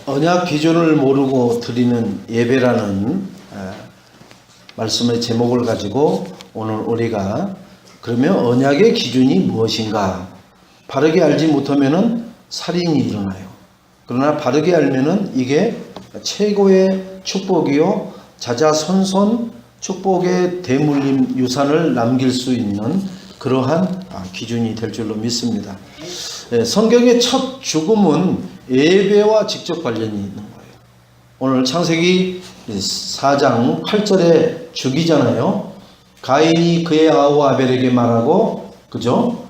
언약 기준을 모르고 드리는 예배라는 말씀의 제목을 가지고 오늘 우리가 그러면 언약의 기준이 무엇인가? 바르게 알지 못하면은 살인이 일어나요. 그러나 바르게 알면은 이게 최고의 축복이요 자자손손 축복의 대물림 유산을 남길 수 있는 그러한 기준이 될 줄로 믿습니다. 성경의 첫 죽음은 예배와 직접 관련이 있는 거예요. 오늘 창세기 4장 8절에 죽이잖아요. 가인이 그의 아우 아벨에게 말하고, 그죠?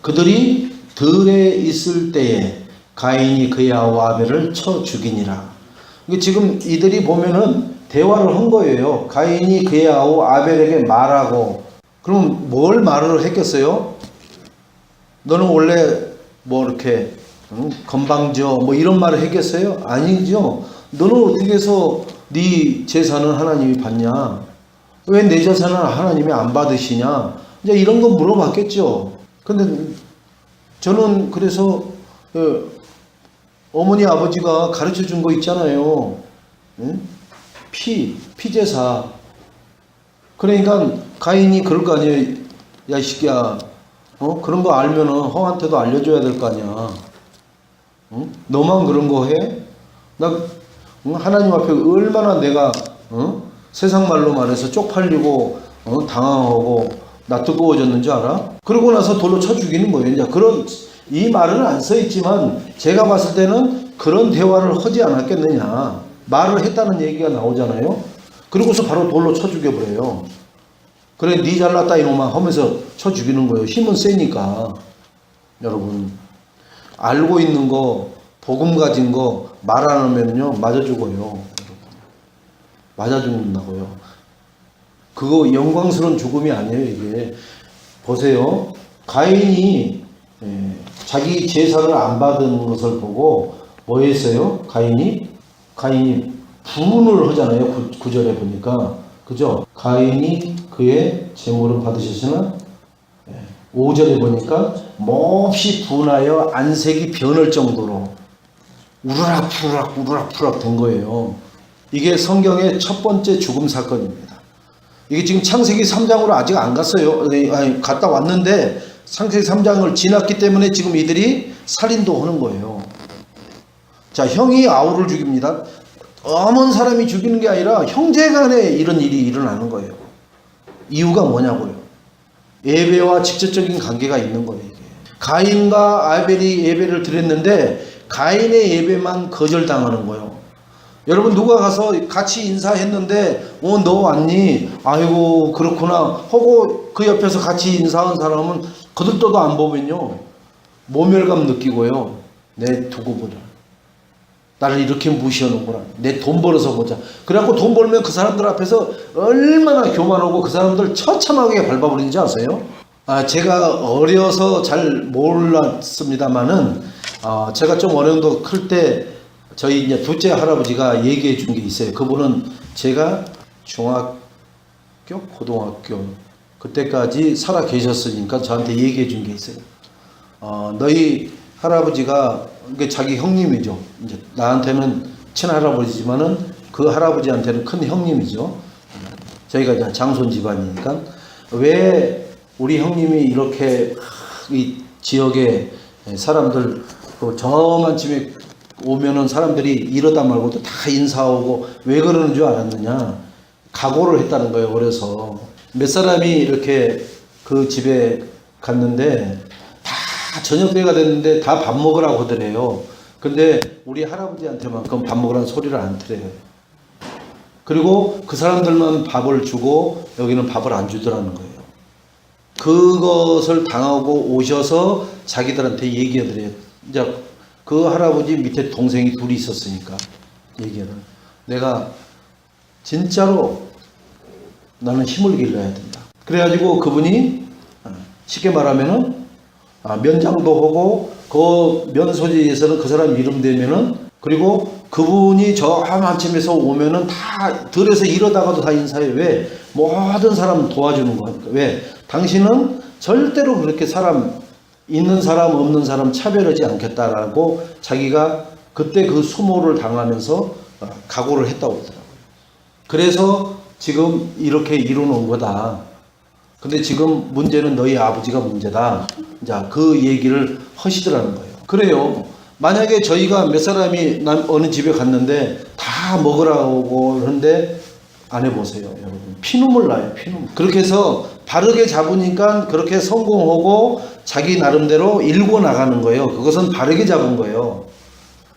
그들이 들에 있을 때에 가인이 그의 아우 아벨을 쳐 죽이니라. 지금 이들이 보면은 대화를 한 거예요. 가인이 그의 아우 아벨에게 말하고, 그럼 뭘 말을 했겠어요? 너는 원래 뭐 이렇게 건방져 뭐 이런 말을 했겠어요? 아니죠. 너는 어떻게 해서 네 제사는 하나님이 받냐? 왜 내 제사는 하나님이 안 받으시냐? 이제 이런 거 물어봤겠죠. 근데 저는 그래서 어머니 아버지가 가르쳐 준 거 있잖아요. 피제사. 그러니까 가인이 그럴 거 아니에요. 야, 이 새끼야. 그런 거 알면은 형한테도 알려줘야 될 거 아니야. 너만 그런 거 해? 나 하나님 앞에 얼마나 내가 세상 말로 말해서 쪽팔리고 당황하고 나 뜨거워졌는 줄 알아? 그러고 나서 돌로 쳐 죽이는 거예요. 이제 그런 이 말은 안 써 있지만 제가 봤을 때는 그런 대화를 하지 않았겠느냐. 말을 했다는 얘기가 나오잖아요. 그리고서 바로 돌로 쳐 죽여버려요. 그래 니 잘났다 이놈아 하면서 쳐 죽이는 거예요. 힘은 세니까. 여러분 알고 있는 거 복음 가진 거 말 안 하면요 맞아 죽어요. 맞아 죽는다고요. 그거 영광스러운 죽음이 아니에요. 이게 보세요. 가인이 자기 제사를 안 받은 것을 보고 뭐 했어요? 가인이 분을 하잖아요. 9절에 보니까 그죠? 가인이 그의 제물을 받으셨으나 5절에 보니까 몹시 분하여 안색이 변할 정도로 우르락푸락 된 거예요. 이게 성경의 첫 번째 죽음 사건입니다. 이게 지금 창세기 3장으로 아직 안 갔어요. 아니, 갔다 왔는데 창세기 3장을 지났기 때문에 지금 이들이 살인도 하는 거예요. 자, 형이 아우를 죽입니다. 어먼 사람이 죽이는 게 아니라 형제간에 이런 일이 일어나는 거예요. 이유가 뭐냐고요. 예배와 직접적인 관계가 있는 거예요. 이게. 가인과 아벨이 예배를 드렸는데 가인의 예배만 거절당하는 거예요. 여러분 누가 가서 같이 인사했는데 너 왔니? 아이고 그렇구나 하고 그 옆에서 같이 인사한 사람은 거들떠도 안 보면요 모멸감 느끼고요. 내 두고 보자. 나를 이렇게 무시하는구나. 내 돈 벌어서 보자. 그래갖고 돈 벌면 그 사람들 앞에서 얼마나 교만하고 그 사람들 처참하게 밟아버리는지 아세요? 제가 어려서 잘 몰랐습니다만은 제가 좀 어느 정도 클 때 저희 이제 둘째 할아버지가 얘기해 준 게 있어요. 그분은 제가 중학교, 고등학교 그때까지 살아 계셨으니까 저한테 얘기해 준 게 있어요. 너희 할아버지가 이게 자기 형님이죠. 이제 나한테는 친할아버지지만은 그 할아버지한테는 큰 형님이죠. 저희가 이제 장손 집안이니까 왜 우리 형님이 이렇게 이 지역에 사람들 저만쯤에 오면은 사람들이 이러다 말고도 다 인사하고 왜 그러는 줄 알았느냐. 각오를 했다는 거예요. 어려서 몇 사람이 이렇게 그 집에 갔는데 다 저녁 때가 됐는데 다 밥 먹으라고 하더래요. 근데 우리 할아버지한테만큼 밥 먹으라는 소리를 안 들어요. 그리고 그 사람들만 밥을 주고 여기는 밥을 안 주더라는 거예요. 그것을 당하고 오셔서 자기들한테 얘기하더래요. 이제 그 할아버지 밑에 동생이 둘이 있었으니까 얘기하더래요. 내가 진짜로 나는 힘을 길러야 된다. 그래가지고 그분이 쉽게 말하면은 면장도 하고 그 면소지에서는 그 사람 이름 대면은 그리고 그분이 저 한쯤에서 오면은 다 들에서 이러다가도 다 인사해. 왜? 모든 사람 도와주는 거니까. 왜? 당신은 절대로 그렇게 사람 있는 사람 없는 사람 차별하지 않겠다라고 자기가 그때 그 수모를 당하면서 각오를 했다고 그러더라고요. 그래서 지금 이렇게 이뤄놓은 거다. 근데 지금 문제는 너희 아버지가 문제다. 자, 그 얘기를 하시더라는 거예요. 그래요. 만약에 저희가 몇 사람이 어느 집에 갔는데 다 먹으라고 하는데 안 해보세요, 여러분. 피눈물 나요, 피눈물. 그렇게 해서 바르게 잡으니까 그렇게 성공하고 자기 나름대로 일궈 나가는 거예요. 그것은 바르게 잡은 거예요.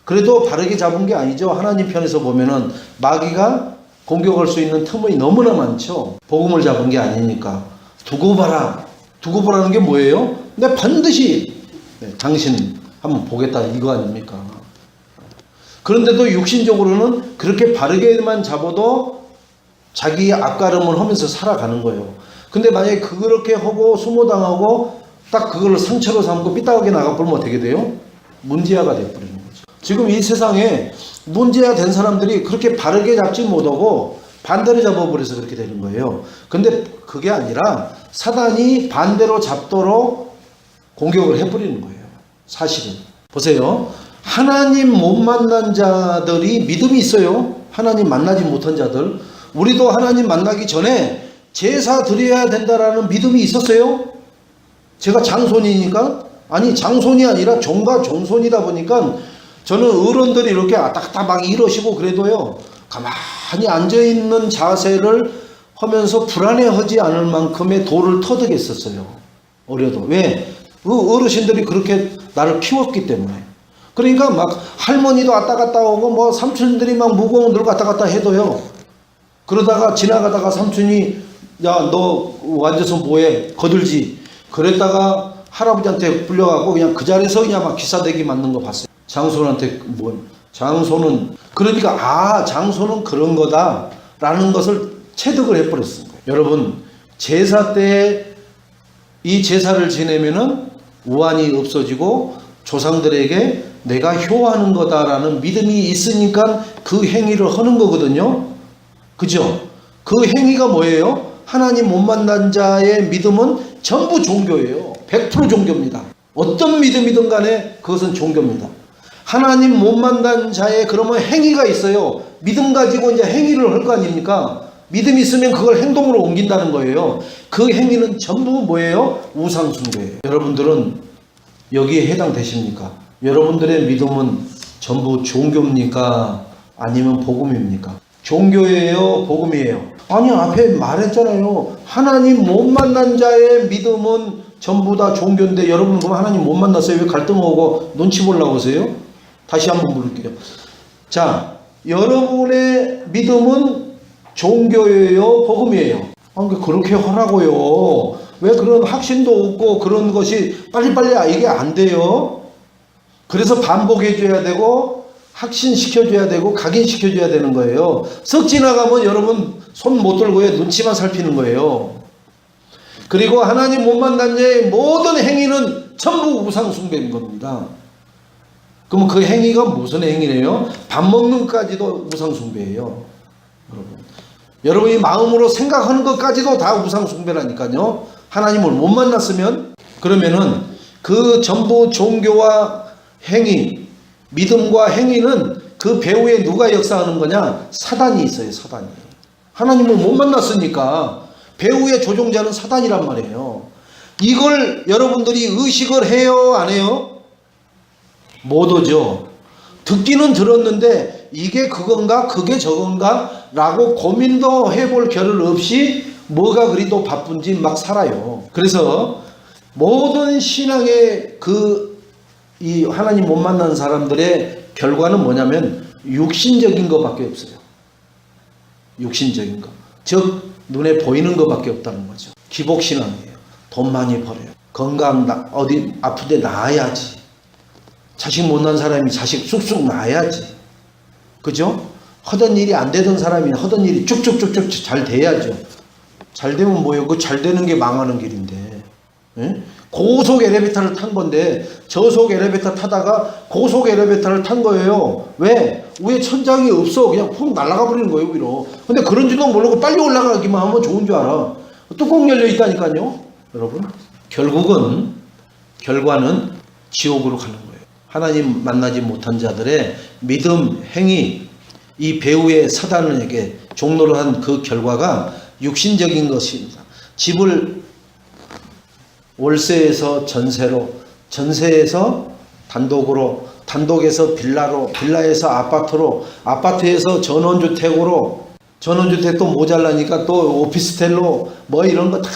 그래도 바르게 잡은 게 아니죠. 하나님 편에서 보면은 마귀가 공격할 수 있는 틈이 너무나 많죠. 복음을 잡은 게 아니니까. 두고 봐라. 두고 보라는 게 뭐예요? 근데 반드시 당신 한번 보겠다 이거 아닙니까? 그런데도 육신적으로는 그렇게 바르게만 잡아도 자기 앞가름을 하면서 살아가는 거예요. 근데 만약에 그렇게 하고 수모당하고 딱 그걸 상처로 삼고 삐딱하게 나가버리면 어떻게 돼요? 문제아가 돼버리는 거죠. 지금 이 세상에 문제아 된 사람들이 그렇게 바르게 잡지 못하고 반대로 잡아버려서 그렇게 되는 거예요. 근데 그게 아니라 사단이 반대로 잡도록 공격을 해버리는 거예요. 사실은. 보세요. 하나님 못 만난 자들이 믿음이 있어요. 하나님 만나지 못한 자들. 우리도 하나님 만나기 전에 제사 드려야 된다라는 믿음이 있었어요. 제가 장손이니까, 아니 장손이 아니라 종과 종손이다 보니까 저는 어른들이 이렇게 왔다 갔다 막 이러시고 그래도요, 가만히 앉아있는 자세를 하면서 불안해하지 않을 만큼의 도를 터득했었어요. 어려도. 왜? 그 어르신들이 그렇게 나를 키웠기 때문에. 그러니까 막 할머니도 왔다 갔다 오고 뭐 삼촌들이 막 무거운 들 왔다 갔다 해도요, 그러다가 지나가다가 삼촌이 야 너 앉아서 뭐해 거들지 그랬다가 할아버지한테 불려가고 그냥 그 자리에서 그냥 막 기사대기 맞는 거 봤어요. 장손한테 뭐 장손은 그러니까 장손은 그런 거다 라는 것을 체득을 해버렸어요. 여러분 제사 때 이 제사를 지내면은 우환이 없어지고 조상들에게 내가 효하는 거다라는 믿음이 있으니까 그 행위를 하는 거거든요. 그죠? 그 행위가 뭐예요? 하나님 못 만난 자의 믿음은 전부 종교예요. 100% 종교입니다. 어떤 믿음이든 간에 그것은 종교입니다. 하나님 못 만난 자의 그러면 행위가 있어요. 믿음 가지고 이제 행위를 할 거 아닙니까? 믿음이 있으면 그걸 행동으로 옮긴다는 거예요. 그 행위는 전부 뭐예요? 우상숭배예요. 여러분들은 여기에 해당되십니까? 여러분들의 믿음은 전부 종교입니까? 아니면 복음입니까? 종교예요? 복음이에요? 아니 앞에 말했잖아요. 하나님 못 만난 자의 믿음은 전부 다 종교인데 여러분 그럼 하나님 못 만났어요? 왜 갈등하고 눈치 보려고 하세요? 다시 한번 물을게요. 자, 여러분의 믿음은 종교예요? 복음이에요? 그렇게 하라고요. 왜 그런 확신도 없고 그런 것이 빨리빨리 이게 안 돼요? 그래서 반복해줘야 되고 확신시켜줘야 되고 각인시켜줘야 되는 거예요. 썩 지나가면 여러분 손 못 들고요. 눈치만 살피는 거예요. 그리고 하나님 못 만난 자의 모든 행위는 전부 우상숭배인 겁니다. 그러면 그 행위가 무슨 행위래요? 밥 먹는 것까지도 우상숭배예요. 여러분이 마음으로 생각하는 것까지도 다 우상숭배라니까요. 하나님을 못 만났으면 그러면은 그 전부 종교와 행위, 믿음과 행위는 그 배후에 누가 역사하는 거냐? 사단이 있어요. 사단이. 하나님을 못 만났으니까 배후의 조종자는 사단이란 말이에요. 이걸 여러분들이 의식을 해요? 안 해요? 못 오죠. 듣기는 들었는데 이게 그건가 그게 저건가 라고 고민도 해볼 겨를 없이 뭐가 그리도 바쁜지 막 살아요. 그래서 모든 신앙의 이 하나님 못 만난 사람들의 결과는 뭐냐면 육신적인 것밖에 없어요. 육신적인 것. 즉 눈에 보이는 것밖에 없다는 거죠. 기복신앙이에요. 돈 많이 벌어요. 건강 어디 아픈데 나아야지. 자식 못난 사람이 자식 쑥쑥 낳아야지. 그죠? 하던 일이 안 되던 사람이 하던 일이 쭉쭉쭉쭉 잘 돼야죠. 잘 되면 뭐예요? 그 잘 되는 게 망하는 길인데. 예? 고속 엘리베이터를 탄 건데 저속 엘리베이터 타다가 고속 엘리베이터를 탄 거예요. 왜? 위에 천장이 없어. 그냥 푹 날아가 버리는 거예요, 위로. 근데 그런 줄도 모르고 빨리 올라가기만 하면 좋은 줄 알아. 뚜껑 열려 있다니까요. 여러분. 결과는 지옥으로 가는 거예요. 하나님 만나지 못한 자들의 믿음, 행위, 이 배후의 사단에게 종로를 한 그 결과가 육신적인 것입니다. 집을 월세에서 전세로, 전세에서 단독으로, 단독에서 빌라로, 빌라에서 아파트로, 아파트에서 전원주택으로, 전원주택도 모자라니까 또 오피스텔로 뭐 이런 거 다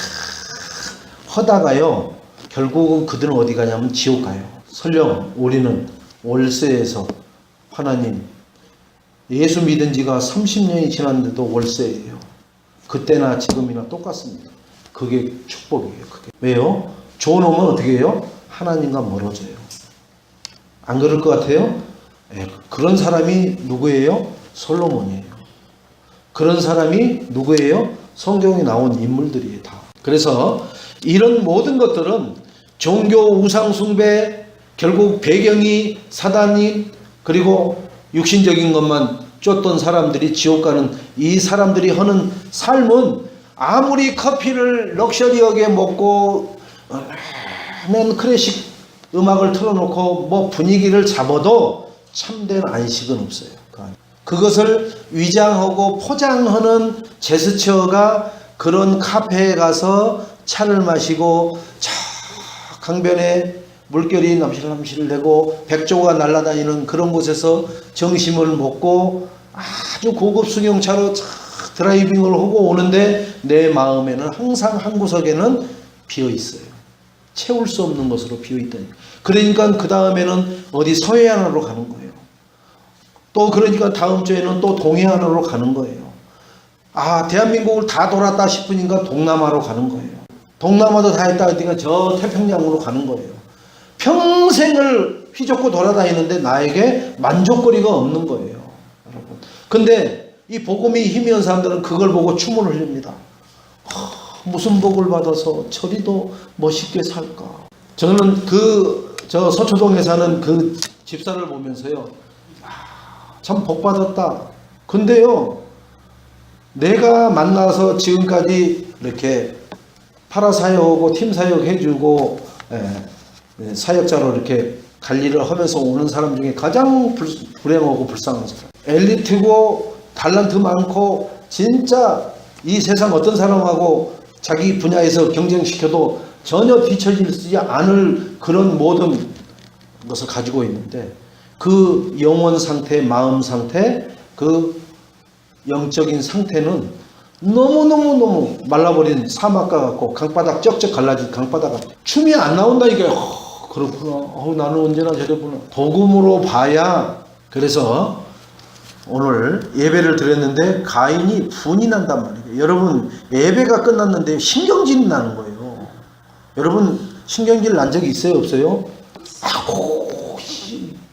하다가요, 결국은 그들은 어디 가냐면 지옥 가요. 설령 우리는 월세에서 하나님, 예수 믿은 지가 30년이 지났는데도 월세예요. 그때나 지금이나 똑같습니다. 그게 축복이에요. 그게. 왜요? 좋은 놈은 어떻게 해요? 하나님과 멀어져요. 안 그럴 것 같아요? 예, 그런 사람이 누구예요? 솔로몬이에요. 그런 사람이 누구예요? 성경에 나온 인물들이에요. 다. 그래서 이런 모든 것들은 종교 우상숭배, 결국 배경이 사단이, 그리고 육신적인 것만 쫓던 사람들이 지옥 가는 이 사람들이 하는 삶은, 아무리 커피를 럭셔리하게 먹고 면 클래식 음악을 틀어놓고 뭐 분위기를 잡아도 참된 안식은 없어요. 그것을 위장하고 포장하는 제스처가 그런 카페에 가서 차를 마시고 저 강변에 물결이 남실남실 되고 백조가 날아다니는 그런 곳에서 점심을 먹고 아주 고급 승용차로 드라이빙을 하고 오는데 내 마음에는 항상 한 구석에는 비어 있어요. 채울 수 없는 것으로 비어 있다니. 그러니까 그 다음에는 어디 서해안으로 가는 거예요. 또 그러니까 다음 주에는 또 동해안으로 가는 거예요. 아, 대한민국을 다 돌았다 싶으니까 동남아로 가는 거예요. 동남아도 다 했다 하니까 저 태평양으로 가는 거예요. 평생을 휘젓고 돌아다니는데 나에게 만족거리가 없는 거예요, 여러분. 근데 이 복음이 힘이 있는 사람들은 그걸 보고 춤을 흘립니다. 무슨 복을 받아서 저리도 멋있게 살까. 저는 저 서초동에 사는 그 집사를 보면서요, 참 복 받았다. 근데요, 내가 만나서 지금까지 이렇게 파라사역하고 팀사역 해주고 사역자로 이렇게 관리를 하면서 오는 사람 중에 가장 불행하고 불쌍한 사람, 엘리트고 달란트 많고 진짜 이 세상 어떤 사람하고 자기 분야에서 경쟁시켜도 전혀 뒤처지지 않을 그런 모든 것을 가지고 있는데, 그 영혼 상태, 마음 상태, 그 영적인 상태는 너무너무 말라버린 사막과 같고 강바닥 쩍쩍 갈라진 강바닥 같아. 춤이 안 나온다니까요. 그렇구나. 나는 언제나 저랬구나. 복음으로 봐야. 그래서 오늘 예배를 드렸는데 가인이 분이 난단 말이에요. 여러분, 예배가 끝났는데 신경질이 나는 거예요. 여러분, 신경질 난 적이 있어요, 없어요?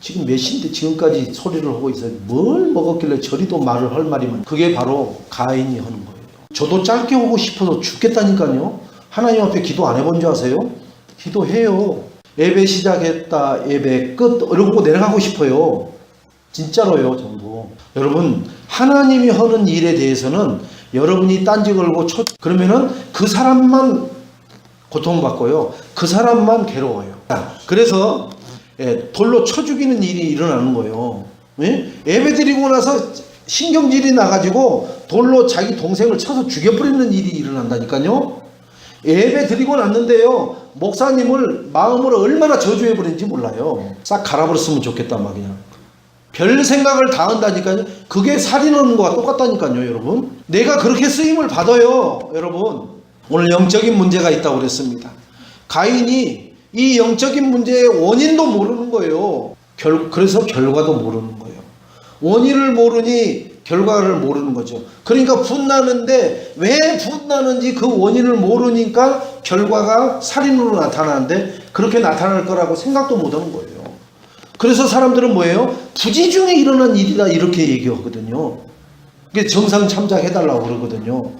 지금 몇 시인데 지금까지 소리를 하고 있어요. 뭘 먹었길래 저리도 말을 할 말이면. 그게 바로 가인이 하는 거예요. 저도 짧게 오고 싶어서 죽겠다니까요. 하나님 앞에 기도 안 해본 줄 아세요? 기도해요. 예배 시작했다, 예배 끝 이러고 내려가고 싶어요. 진짜로요, 전부. 여러분, 하나님이 하는 일에 대해서는 여러분이 딴지 걸고 그러면은 그 사람만 고통받고요, 그 사람만 괴로워요. 그래서 돌로 쳐 죽이는 일이 일어나는 거예요. 예배 드리고 나서 신경질이 나가지고 돌로 자기 동생을 쳐서 죽여버리는 일이 일어난다니까요. 예배 드리고 났는데요, 목사님을 마음으로 얼마나 저주해버린지 몰라요. 싹 갈아버렸으면 좋겠다 막 그냥. 별 생각을 다 한다니까요. 그게 살인하는 거와 똑같다니까요, 여러분. 내가 그렇게 쓰임을 받아요, 여러분. 오늘 영적인 문제가 있다고 그랬습니다. 가인이 이 영적인 문제의 원인도 모르는 거예요. 그래서 결과도 모르는 거예요. 원인을 모르니 결과를 모르는 거죠. 그러니까 분나는데 왜 분나는지 그 원인을 모르니까 결과가 살인으로 나타나는데, 그렇게 나타날 거라고 생각도 못 하는 거예요. 그래서 사람들은 뭐예요? 부지 중에 일어난 일이다 이렇게 얘기하거든요. 그게 정상 참작해달라고 그러거든요.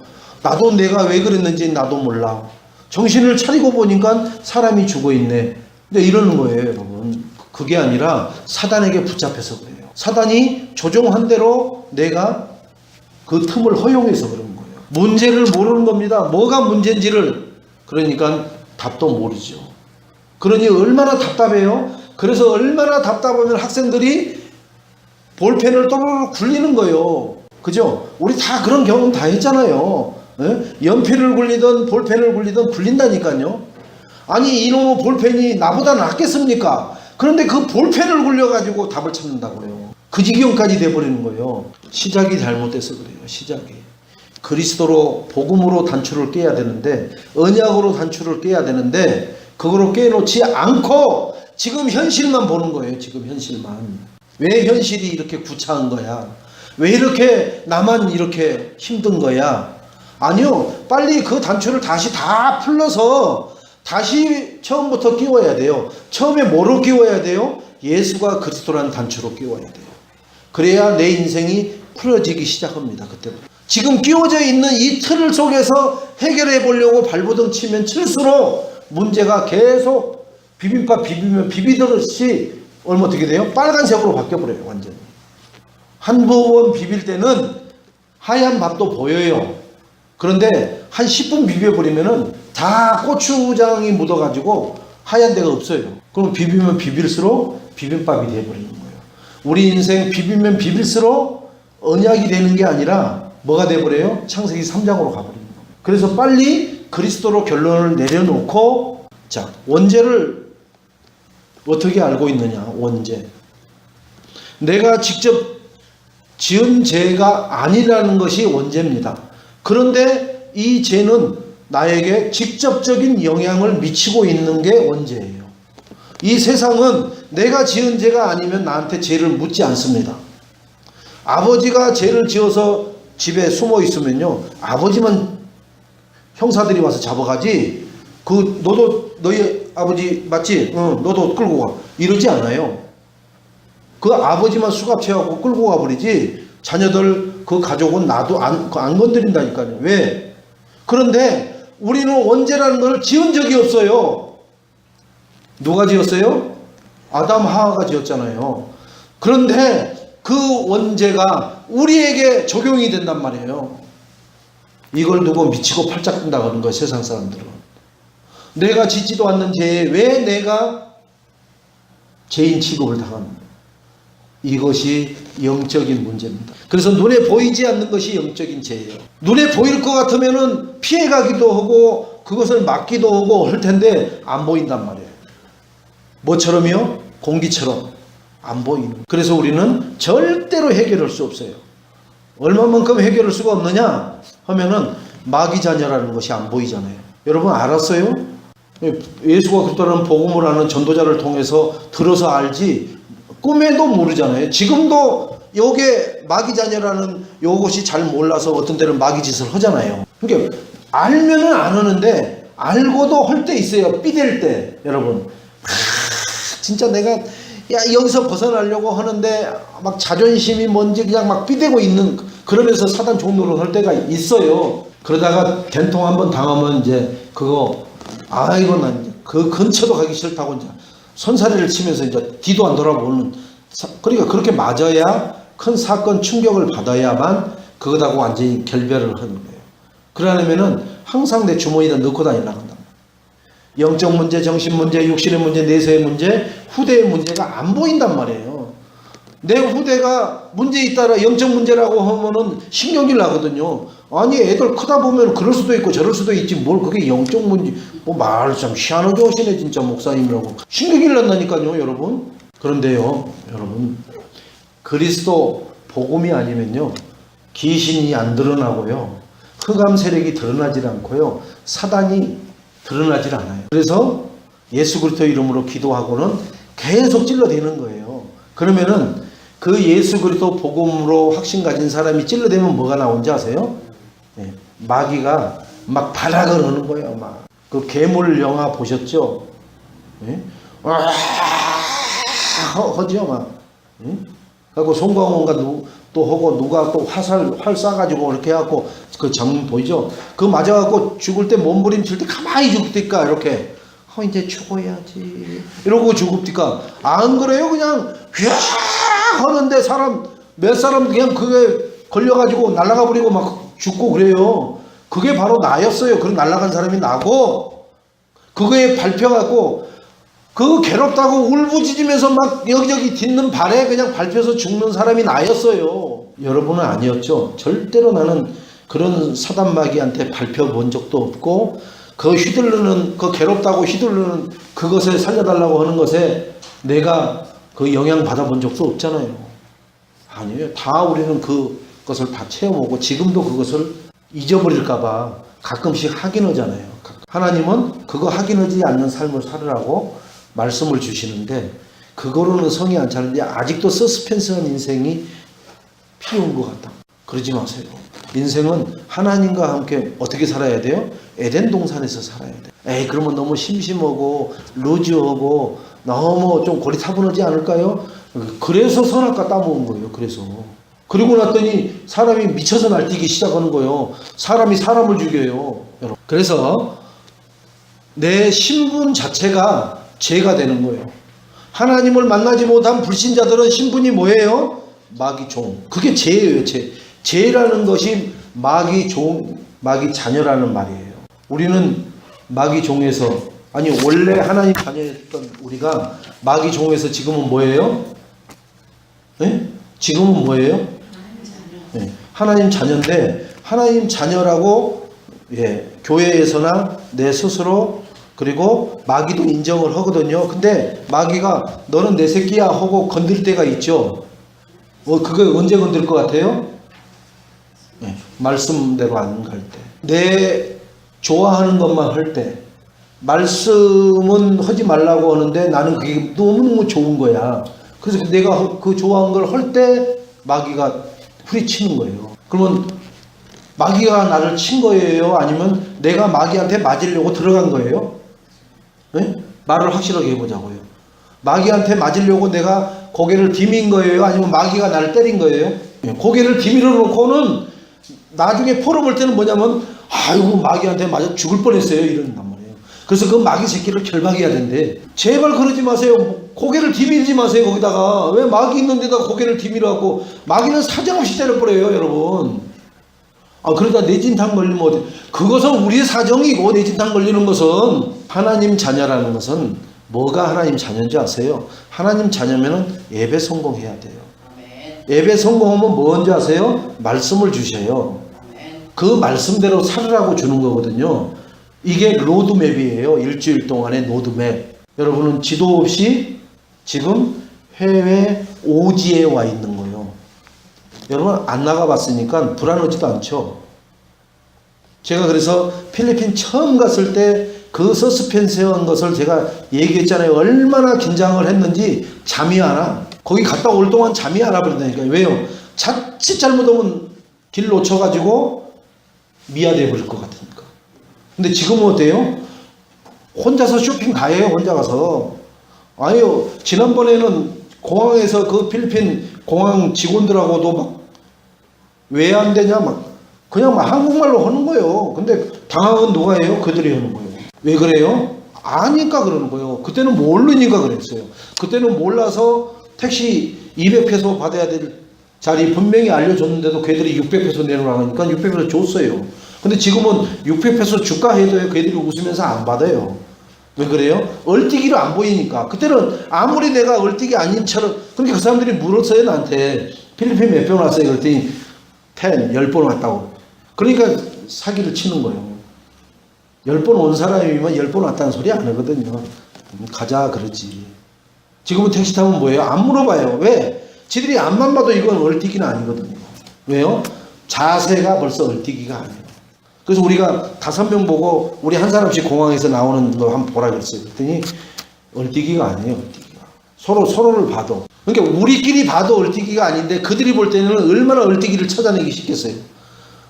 나도 내가 왜 그랬는지 나도 몰라. 정신을 차리고 보니까 사람이 죽어 있네. 근데 이러는 거예요, 여러분. 그게 아니라 사단에게 붙잡혀서 그래요. 사단이 조종한 대로 내가 그 틈을 허용해서 그런 거예요. 문제를 모르는 겁니다. 뭐가 문제인지를. 그러니까 답도 모르죠. 그러니 얼마나 답답해요. 그래서 얼마나 답답하면 학생들이 볼펜을 또르르 굴리는 거예요. 그죠? 우리 다 그런 경험 다 했잖아요. 예? 연필을 굴리든 볼펜을 굴리든 굴린다니까요. 아니 이놈의 볼펜이 나보다 낫겠습니까? 그런데 그 볼펜을 굴려가지고 답을 찾는다고요. 그 지경까지 돼버리는 거예요. 시작이 잘못돼서 그래요. 시작이. 그리스도로 복음으로 단추를 깨야 되는데, 언약으로 단추를 깨야 되는데 그거로 깨놓지 않고 지금 현실만 보는 거예요. 지금 현실만. 왜 현실이 이렇게 구차한 거야? 왜 이렇게 나만 이렇게 힘든 거야? 아니요. 빨리 그 단추를 다시 다 풀러서 다시 처음부터 끼워야 돼요. 처음에 뭐로 끼워야 돼요? 예수가 그리스도라는 단추로 끼워야 돼요. 그래야 내 인생이 풀어지기 시작합니다. 그때부터. 지금 끼워져 있는 이 틀 속에서 해결해 보려고 발버둥 치면 칠수록 문제가 계속 비빔밥 비비면 비비듯이 얼마 어떻게 돼요? 빨간색으로 바뀌어버려요. 완전히. 한 번 비빌 때는 하얀 밥도 보여요. 그런데 한 10분 비벼버리면은 다 고추장이 묻어가지고 하얀 데가 없어요. 그럼 비비면 비빌수록 비빔밥이 되어버리는 거예요. 우리 인생 비비면 비빌수록 언약이 되는 게 아니라 뭐가 되어버려요? 창세기 3장으로 가버리는 거예요. 그래서 빨리 그리스도로 결론을 내려놓고, 자, 원죄를 어떻게 알고 있느냐? 원죄. 내가 직접 지은 죄가 아니라는 것이 원죄입니다. 그런데 이 죄는 나에게 직접적인 영향을 미치고 있는 게 원죄예요. 이 세상은 내가 지은 죄가 아니면 나한테 죄를 묻지 않습니다. 아버지가 죄를 지어서 집에 숨어 있으면요, 아버지만 형사들이 와서 잡아가지, 너도 너희 아버지 맞지? 응, 너도 끌고 가. 이러지 않아요. 그 아버지만 수갑채하고 끌고 가버리지, 자녀들 그 가족은 나도 안 건드린다니까요. 왜? 그런데 우리는 원죄라는 걸 지은 적이 없어요. 누가 지었어요? 아담 하와가 지었잖아요. 그런데 그 원죄가 우리에게 적용이 된단 말이에요. 이걸 두고 미치고 팔짝 뜬다 그러는 거예요. 세상 사람들은. 내가 짓지도 않는 죄에 왜 내가 죄인 취급을 당하는가? 이것이 영적인 문제입니다. 그래서 눈에 보이지 않는 것이 영적인 죄예요. 눈에 보일 것 같으면은 피해가기도 하고 그것을 막기도 하고 할 텐데 안 보인단 말이에요. 뭐처럼요? 공기처럼 안 보이는. 그래서 우리는 절대로 해결할 수 없어요. 얼마만큼 해결할 수가 없느냐 하면은 마귀 자녀라는 것이 안 보이잖아요. 여러분 알았어요? 예수가 그리스도라는 복음을 하는 전도자를 통해서 들어서 알지 꿈에도 모르잖아요. 지금도 요게 마귀 자녀라는 요것이 잘 몰라서 어떤 때는 마귀 짓을 하잖아요. 그러니까 알면은 안 하는데 알고도 할 때 있어요. 삐댈 때. 여러분 진짜 내가 여기서 벗어나려고 하는데 막 자존심이 뭔지 그냥 막 삐대고 있는, 그러면서 사단 종노릇 할 때가 있어요. 그러다가 된통 한번 당하면 이제 그거 아이고 난 이제 그 근처도 가기 싫다고 이제 손사래를 치면서 이제 뒤도 안 돌아보는. 그러니까 그렇게 맞아야 큰 사건 충격을 받아야만 그것하고 완전히 결별을 하는 거예요. 그러려면은 항상 내 주머니에다 넣고 다니려고 한다. 영적 문제, 정신 문제, 육신의 문제, 내세의 문제, 후대의 문제가 안 보인단 말이에요. 내 후대가 문제 있다라 영적 문제라고 하면은 신경질 나거든요. 아니 애들 크다 보면 그럴 수도 있고 저럴 수도 있지 뭘 그게 영적 문제, 뭐 말을 참 희한하게 하시네 진짜 목사님이라고 신경질 난다니까요 여러분. 그런데요 여러분, 그리스도 복음이 아니면요 귀신이 안 드러나고요 흑암 세력이 드러나질 않고요 사단이 드러나질 않아요. 그래서 예수 그리스도 이름으로 기도하고는 계속 찔러대는 거예요. 그러면은 그 예수 그리스도 복음으로 확신 가진 사람이 찔러대면 뭐가 나온지 아세요? 네, 마귀가 막 발악을 하는 거예요. 막 그 괴물 영화 보셨죠? 네? 하죠 막. 네? 그리고 송강호가 또 하고 누가 또 활 쏴가지고 이렇게 해갖고 그 장면 보이죠? 그거 맞아갖고 죽을 때 몸부림칠 때 가만히 죽을까 이렇게 이제 죽어야지 이러고 죽을까 안 그래요? 그냥 휘악 하는데 몇 사람 그냥 그게 걸려가지고 날아가 버리고 막 죽고 그래요. 그게 바로 나였어요. 그런 날아간 사람이 나고 그거에 밟혀갖고 그 괴롭다고 울부짖으면서 막 여기저기 딛는 발에 그냥 밟혀서 죽는 사람이 나였어요. 여러분은 아니었죠. 절대로 나는 그런 사단 마귀한테 밟혀본 적도 없고 그 휘둘르는 그 괴롭다고 휘둘르는 그것에 살려달라고 하는 것에 내가 그 영향 받아본 적도 없잖아요. 아니에요. 다 우리는 그것을 다 체험하고 지금도 그것을 잊어버릴까봐 가끔씩 확인하잖아요. 하나님은 그거 확인하지 않는 삶을 살으라고 말씀을 주시는데 그거로는 성이 안 차는데 아직도 서스펜스한 인생이 필요한 것 같다. 그러지 마세요. 인생은 하나님과 함께 어떻게 살아야 돼요? 에덴 동산에서 살아야 돼요. 에이 그러면 너무 심심하고 루즈하고 너무 좀 고리타분하지 않을까요? 그래서 선악과 따먹은 거예요. 그래서 그리고 났더니 사람이 미쳐서 날뛰기 시작하는 거예요. 사람이 사람을 죽여요. 여러분. 그래서 내 신분 자체가 죄가 되는 거예요. 하나님을 만나지 못한 불신자들은 신분이 뭐예요? 마귀 종. 그게 죄예요. 죄. 죄라는 것이 마귀 종, 마귀 자녀라는 말이에요. 우리는 마귀 종에서 아니 원래 하나님 자녀였던 우리가 마귀 종에서 지금은 뭐예요? 네? 지금은 뭐예요? 네. 하나님 자녀인데 하나님 자녀라고 교회에서나 내 스스로 그리고 마귀도 인정을 하거든요. 근데 마귀가 너는 내 새끼야 하고 건들 때가 있죠. 그거 언제 건들 것 같아요? 네. 말씀대로 안 갈 때. 내 좋아하는 것만 할 때. 말씀은 하지 말라고 하는데 나는 그게 너무너무 좋은 거야. 그래서 내가 그 좋아하는 걸 할 때 마귀가 후리치는 거예요. 그러면 마귀가 나를 친 거예요? 아니면 내가 마귀한테 맞으려고 들어간 거예요? 네? 말을 확실하게 해보자고요. 마귀한테 맞으려고 내가 고개를 디민 거예요? 아니면 마귀가 나를 때린 거예요? 네. 고개를 디밀어 놓고는 나중에 포럼할 때는 뭐냐면 아이고 마귀한테 맞아 죽을 뻔했어요 이런단 말이에요. 그래서 그 마귀 새끼를 결박해야 된대. 제발 그러지 마세요. 고개를 디밀지 마세요. 거기다가 왜 마귀 있는 데다가 고개를 디밀어갖고 마귀는 사정없이 때려버려요 여러분. 그러다 뇌진탕 걸리면 어때? 그것은 우리의 사정이고 뇌진탕 걸리는 것은 하나님 자녀라는 것은 뭐가 하나님 자녀인지 아세요? 하나님 자녀면은 예배 성공해야 돼요. 예배 성공하면 뭔지 아세요? 말씀을 주셔요. 그 말씀대로 살으라고 주는 거거든요. 이게 로드맵이에요. 일주일 동안의 로드맵. 여러분은 지도 없이 지금 해외 오지에 와 있는 거예요. 여러분 안 나가봤으니까 불안하지도 않죠. 제가 그래서 필리핀 처음 갔을 때 그 서스펜스한 것을 제가 얘기했잖아요. 얼마나 긴장을 했는지 잠이 안 와. 거기 갔다 올 동안 잠이 안 와버린다니까요. 왜요? 자칫 잘못하면 길 놓쳐가지고 미아돼 버릴 것 같으니까. 근데 지금은 어때요? 혼자서 쇼핑 다 해요. 혼자 가서. 아니요. 지난번에는 공항에서 그 필리핀 공항 직원들하고도 막 왜 안 되냐 막 그냥 막 한국말로 하는 거예요. 근데 당황은 누가 해요? 그들이 하는 거예요. 왜 그래요? 아니까 그러는 거예요. 그때는 모르니까 그랬어요. 그때는 몰라서 택시 200페소 받아야 될 자리 분명히 알려줬는데도 걔들이 600페소 내놓으라니까 600페소 줬어요. 근데 지금은 600페소 주가 해도 걔들이 웃으면서 안 받아요. 왜 그래요? 얼뛰기로 안 보이니까. 그때는 아무리 내가 얼뛰기 아닌처럼 그러니까 그 사람들이 물었어요 나한테. 필리핀 몇 번 왔어요? 그랬더니 10번 왔다고. 그러니까 사기를 치는 거예요. 10번 온 사람이면 10번 왔다는 소리 안 하거든요. 가자 그러지. 지금은 택시 타면 뭐예요? 안 물어봐요. 왜? 지들이 앞만 봐도 이건 얼뛰기는 아니거든요. 왜요? 자세가 벌써 얼뛰기가 아니에요. 그래서 우리가 5명 보고 우리 한 사람씩 공항에서 나오는 거 한번 보라 그랬어요. 그랬더니 얼뛰기가 아니에요. 얼뛰기가. 서로를 봐도. 그러니까 우리끼리 봐도 얼뛰기가 아닌데 그들이 볼 때는 얼마나 얼뛰기를 찾아내기 쉽겠어요.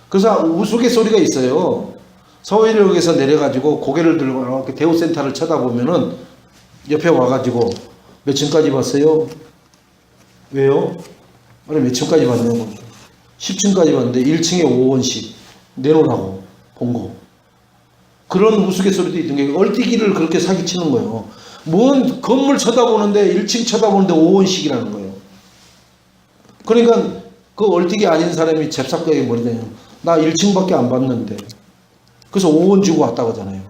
그래서 우스갯소리가 있어요. 서울역에서 내려가지고 고개를 들고 이렇게 대우센터를 쳐다보면은 옆에 와가지고 몇 층까지 봤어요? 왜요? 아니 몇 층까지 봤냐고. 10층까지 봤는데 1층에 5원씩 내놓으라고 본 거. 그런 우스갯소리도 있던 게 얼뛰기를 그렇게 사기치는 거예요. 뭔 건물 쳐다보는데 1층 쳐다보는데 5원씩이라는 거예요. 그러니까 그 얼뛰기 아닌 사람이 잽싸게 머리대요. 나 1층밖에 안 봤는데. 그래서 5원 주고 왔다고 하잖아요.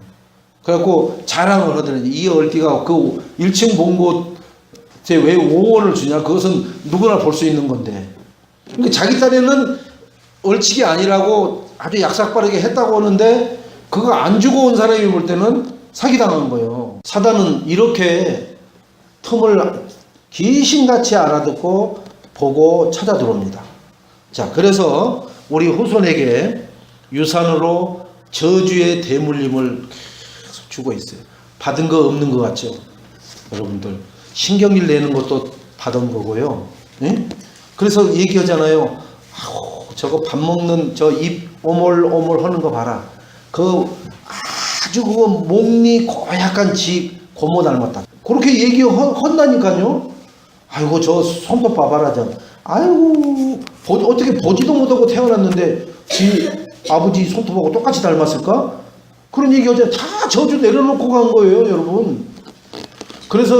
그래갖고 자랑을 하더니 이 얼띠가 그 1층 본 곳에 왜 5원을 주냐? 그것은 누구나 볼 수 있는 건데. 그러니까 자기 딴에는 얼치기 아니라고 아주 약삭빠르게 했다고 하는데 그거 안 주고 온 사람이 볼 때는 사기당한 거예요. 사단은 이렇게 틈을 귀신같이 알아듣고 보고 찾아 들어옵니다. 자, 그래서 우리 후손에게 유산으로 저주의 대물림을 계속 주고 있어요. 받은 거 없는 것 같죠? 여러분들 신경질 내는 것도 받은 거고요. 네? 그래서 얘기하잖아요. 아우, 저거 밥 먹는 저 입 오물오물 하는 거 봐라. 그 아주 그거 목니 고약한 지 고모 닮았다. 그렇게 얘기한다니까요. 아이고 저 손톱 봐봐라. 아이고 어떻게 보지도 못하고 태어났는데 지 아버지 손톱하고 똑같이 닮았을까? 그런 얘기하잖아요. 다 저주 내려놓고 간 거예요, 여러분. 그래서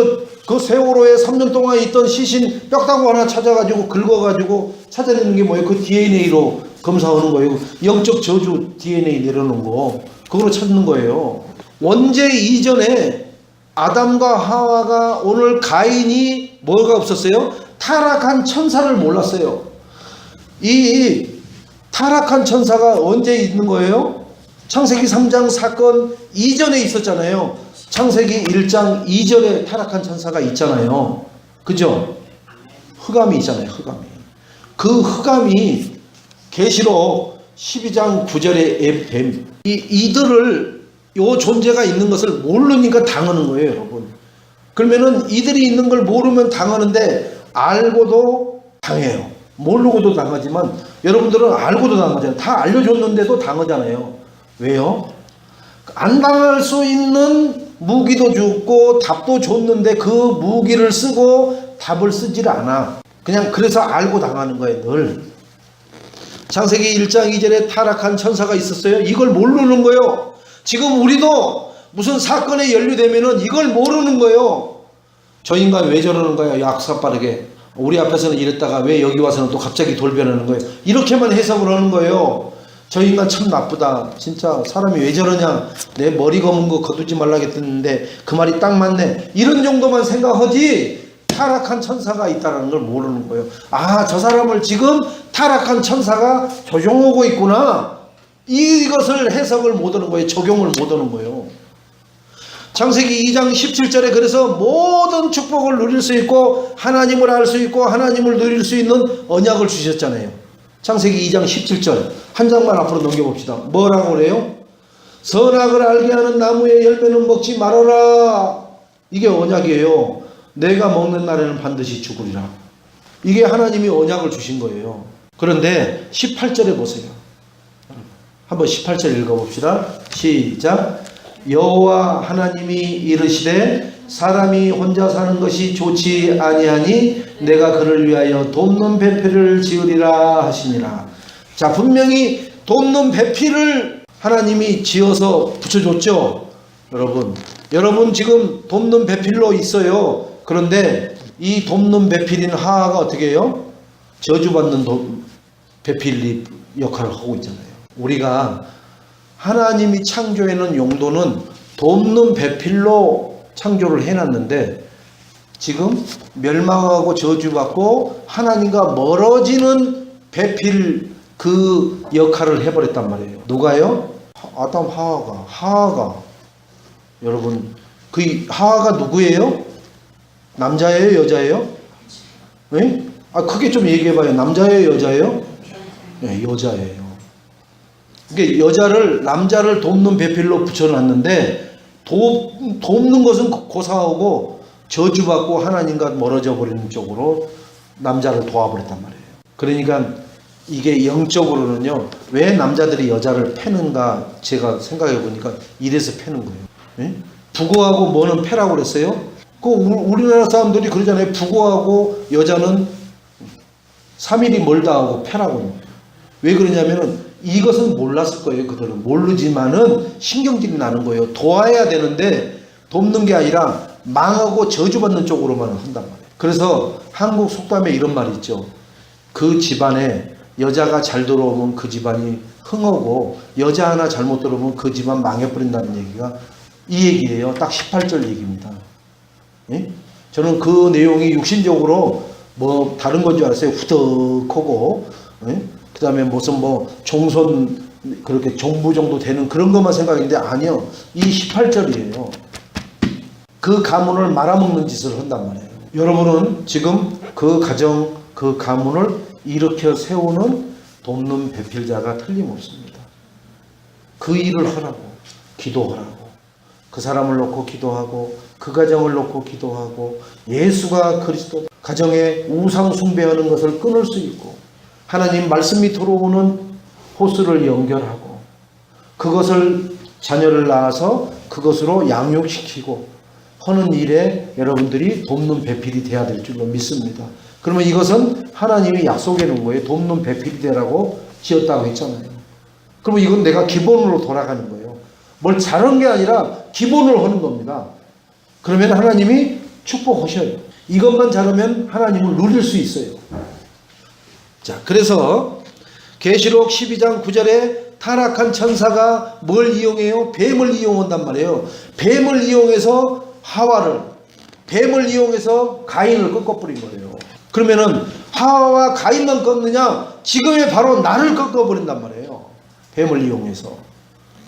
그 세월호에 3년 동안 있던 시신 뼈다구 하나 찾아가지고 긁어가지고 찾아내는 게 뭐예요? 그 DNA로 검사하는 거예요. 영적 저주 DNA 내려놓은 거. 그걸로 찾는 거예요. 원죄 이전에 아담과 하와가 오늘 가인이 뭐가 없었어요? 타락한 천사를 몰랐어요. 이 타락한 천사가 언제 있는 거예요? 창세기 3장 사건 이전에 있었잖아요. 창세기 1장 2절에 타락한 천사가 있잖아요. 그죠? 흑암이 있잖아요. 흑암이. 그 흑암이 계시록 12장 9절에 뱀. 이들을 요 존재가 있는 것을 모르니까 당하는 거예요, 여러분. 그러면은 이들이 있는 걸 모르면 당하는데 알고도 당해요. 모르고도 당하지만 여러분들은 알고도 당하잖아요. 다 알려줬는데도 당하잖아요. 왜요? 안 당할 수 있는 무기도 줬고 답도 줬는데 그 무기를 쓰고 답을 쓰질 않아. 그냥 그래서 알고 당하는 거예요, 늘. 창세기 1장 2절에 타락한 천사가 있었어요. 이걸 모르는 거예요. 지금 우리도 무슨 사건에 연루되면은 이걸 모르는 거예요. 저 인간 왜 저러는 거야? 약사 빠르게. 우리 앞에서는 이랬다가 왜 여기 와서는 또 갑자기 돌변하는 거예요. 이렇게만 해석을 하는 거예요. 저 인간 참 나쁘다. 진짜 사람이 왜 저러냐. 내 머리 검은 거 거두지 말라겠는데 그 말이 딱 맞네. 이런 정도만 생각하지 타락한 천사가 있다는 걸 모르는 거예요. 아, 저 사람을 지금 타락한 천사가 조종하고 있구나. 이것을 해석을 못하는 거예요. 적용을 못하는 거예요. 창세기 2장 17절에 그래서 모든 축복을 누릴 수 있고 하나님을 알 수 있고 하나님을 누릴 수 있는 언약을 주셨잖아요. 창세기 2장 17절 한 장만 앞으로 넘겨봅시다. 뭐라고 그래요? 선악을 알게 하는 나무의 열매는 먹지 말아라. 이게 언약이에요. 내가 먹는 날에는 반드시 죽으리라. 이게 하나님이 언약을 주신 거예요. 그런데 18절에 보세요. 한번 18절 읽어봅시다. 시작. 여호와 하나님이 이르시되 사람이 혼자 사는 것이 좋지 아니하니 내가 그를 위하여 돕는 배필을 지으리라 하시니라. 자, 분명히 돕는 배필을 하나님이 지어서 붙여줬죠. 여러분 지금 돕는 배필로 있어요. 그런데 이 돕는 배필인 하하가 어떻게 해요? 저주받는 배필 역할을 하고 있잖아요. 우리가 하나님이 창조해놓은 용도는 돕는 배필로 창조를 해놨는데 지금 멸망하고 저주받고 하나님과 멀어지는 배필 그 역할을 해버렸단 말이에요. 누가요? 아담 하하가 여러분 그 하하가 누구예요? 남자예요? 여자예요? 네? 크게 좀 얘기해봐요. 남자예요? 여자예요? 네, 여자예요. 그러니까 여자를 남자를 돕는 배필로 붙여놨는데 돕는 것은 고사하고 저주받고 하나님과 멀어져 버리는 쪽으로 남자를 도와버렸단 말이에요. 그러니까 이게 영적으로는요, 왜 남자들이 여자를 패는가 제가 생각해 보니까 이래서 패는 거예요. 네? 부고하고 뭐는 패라고 그랬어요? 그 우리나라 사람들이 그러잖아요. 부고하고 여자는 3일이 멀다 하고 패라고. 왜 그러냐면은 이것은 몰랐을 거예요. 그들은 모르지만은 신경질이 나는 거예요. 도와야 되는데 돕는 게 아니라 망하고 저주받는 쪽으로만 한단 말이에요. 그래서 한국 속담에 이런 말이 있죠. 그 집안에 여자가 잘 들어오면 그 집안이 흥하고 여자 하나 잘못 들어오면 그 집안 망해버린다는 얘기가 이 얘기예요. 딱 18절 얘기입니다. 예? 저는 그 내용이 육신적으로 뭐 다른 건 줄 알았어요. 후덕하고, 예? 그 다음에 무슨 뭐 종손 그렇게 정부 정도 되는 그런 것만 생각했는데 아니요. 이 18절이에요. 그 가문을 말아먹는 짓을 한단 말이에요. 여러분은 지금 그 가정, 그 가문을 일으켜 세우는 돕는 배필자가 틀림없습니다. 그 일을 하라고, 기도하라고. 그 사람을 놓고 기도하고 그 가정을 놓고 기도하고 예수가 그리스도 가정에 우상 숭배하는 것을 끊을 수 있고 하나님 말씀이 들어오는 호수를 연결하고 그것을 자녀를 낳아서 그것으로 양육시키고 하는 일에 여러분들이 돕는 배필이 돼야 될 줄로 믿습니다. 그러면 이것은 하나님이 약속해 놓은 거예요. 돕는 배필이 되라고 지었다고 했잖아요. 그러면 이건 내가 기본으로 돌아가는 거예요. 뭘 잘한 게 아니라 기본을 하는 겁니다. 그러면 하나님이 축복하셔요. 이것만 잘하면 하나님을 누릴 수 있어요. 자, 그래서 계시록 12장 9절에 타락한 천사가 뭘 이용해요? 뱀을 이용한단 말이에요. 뱀을 이용해서 하와를, 뱀을 이용해서 가인을 꺾어버린 거예요. 그러면은 하와와 가인만 꺾느냐? 지금의 바로 나를 꺾어버린단 말이에요. 뱀을 이용해서.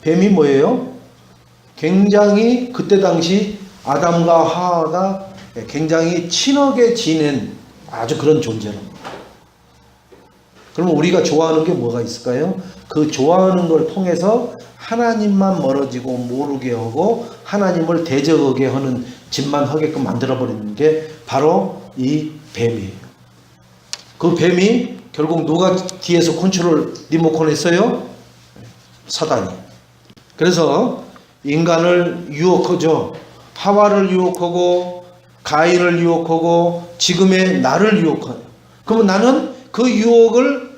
뱀이 뭐예요? 굉장히 그때 당시 아담과 하와가 굉장히 친하게 지낸 아주 그런 존재랍니다. 그러면 우리가 좋아하는 게 뭐가 있을까요? 그 좋아하는 걸 통해서 하나님만 멀어지고 모르게 하고 하나님을 대적하게 하는 짓만 하게끔 만들어버리는 게 바로 이 뱀이에요. 그 뱀이 결국 누가 뒤에서 컨트롤 리모컨 했어요? 사단이. 그래서 인간을 유혹하죠. 하와를 유혹하고 가인을 유혹하고 지금의 나를 유혹해요. 그러면 나는 그 유혹을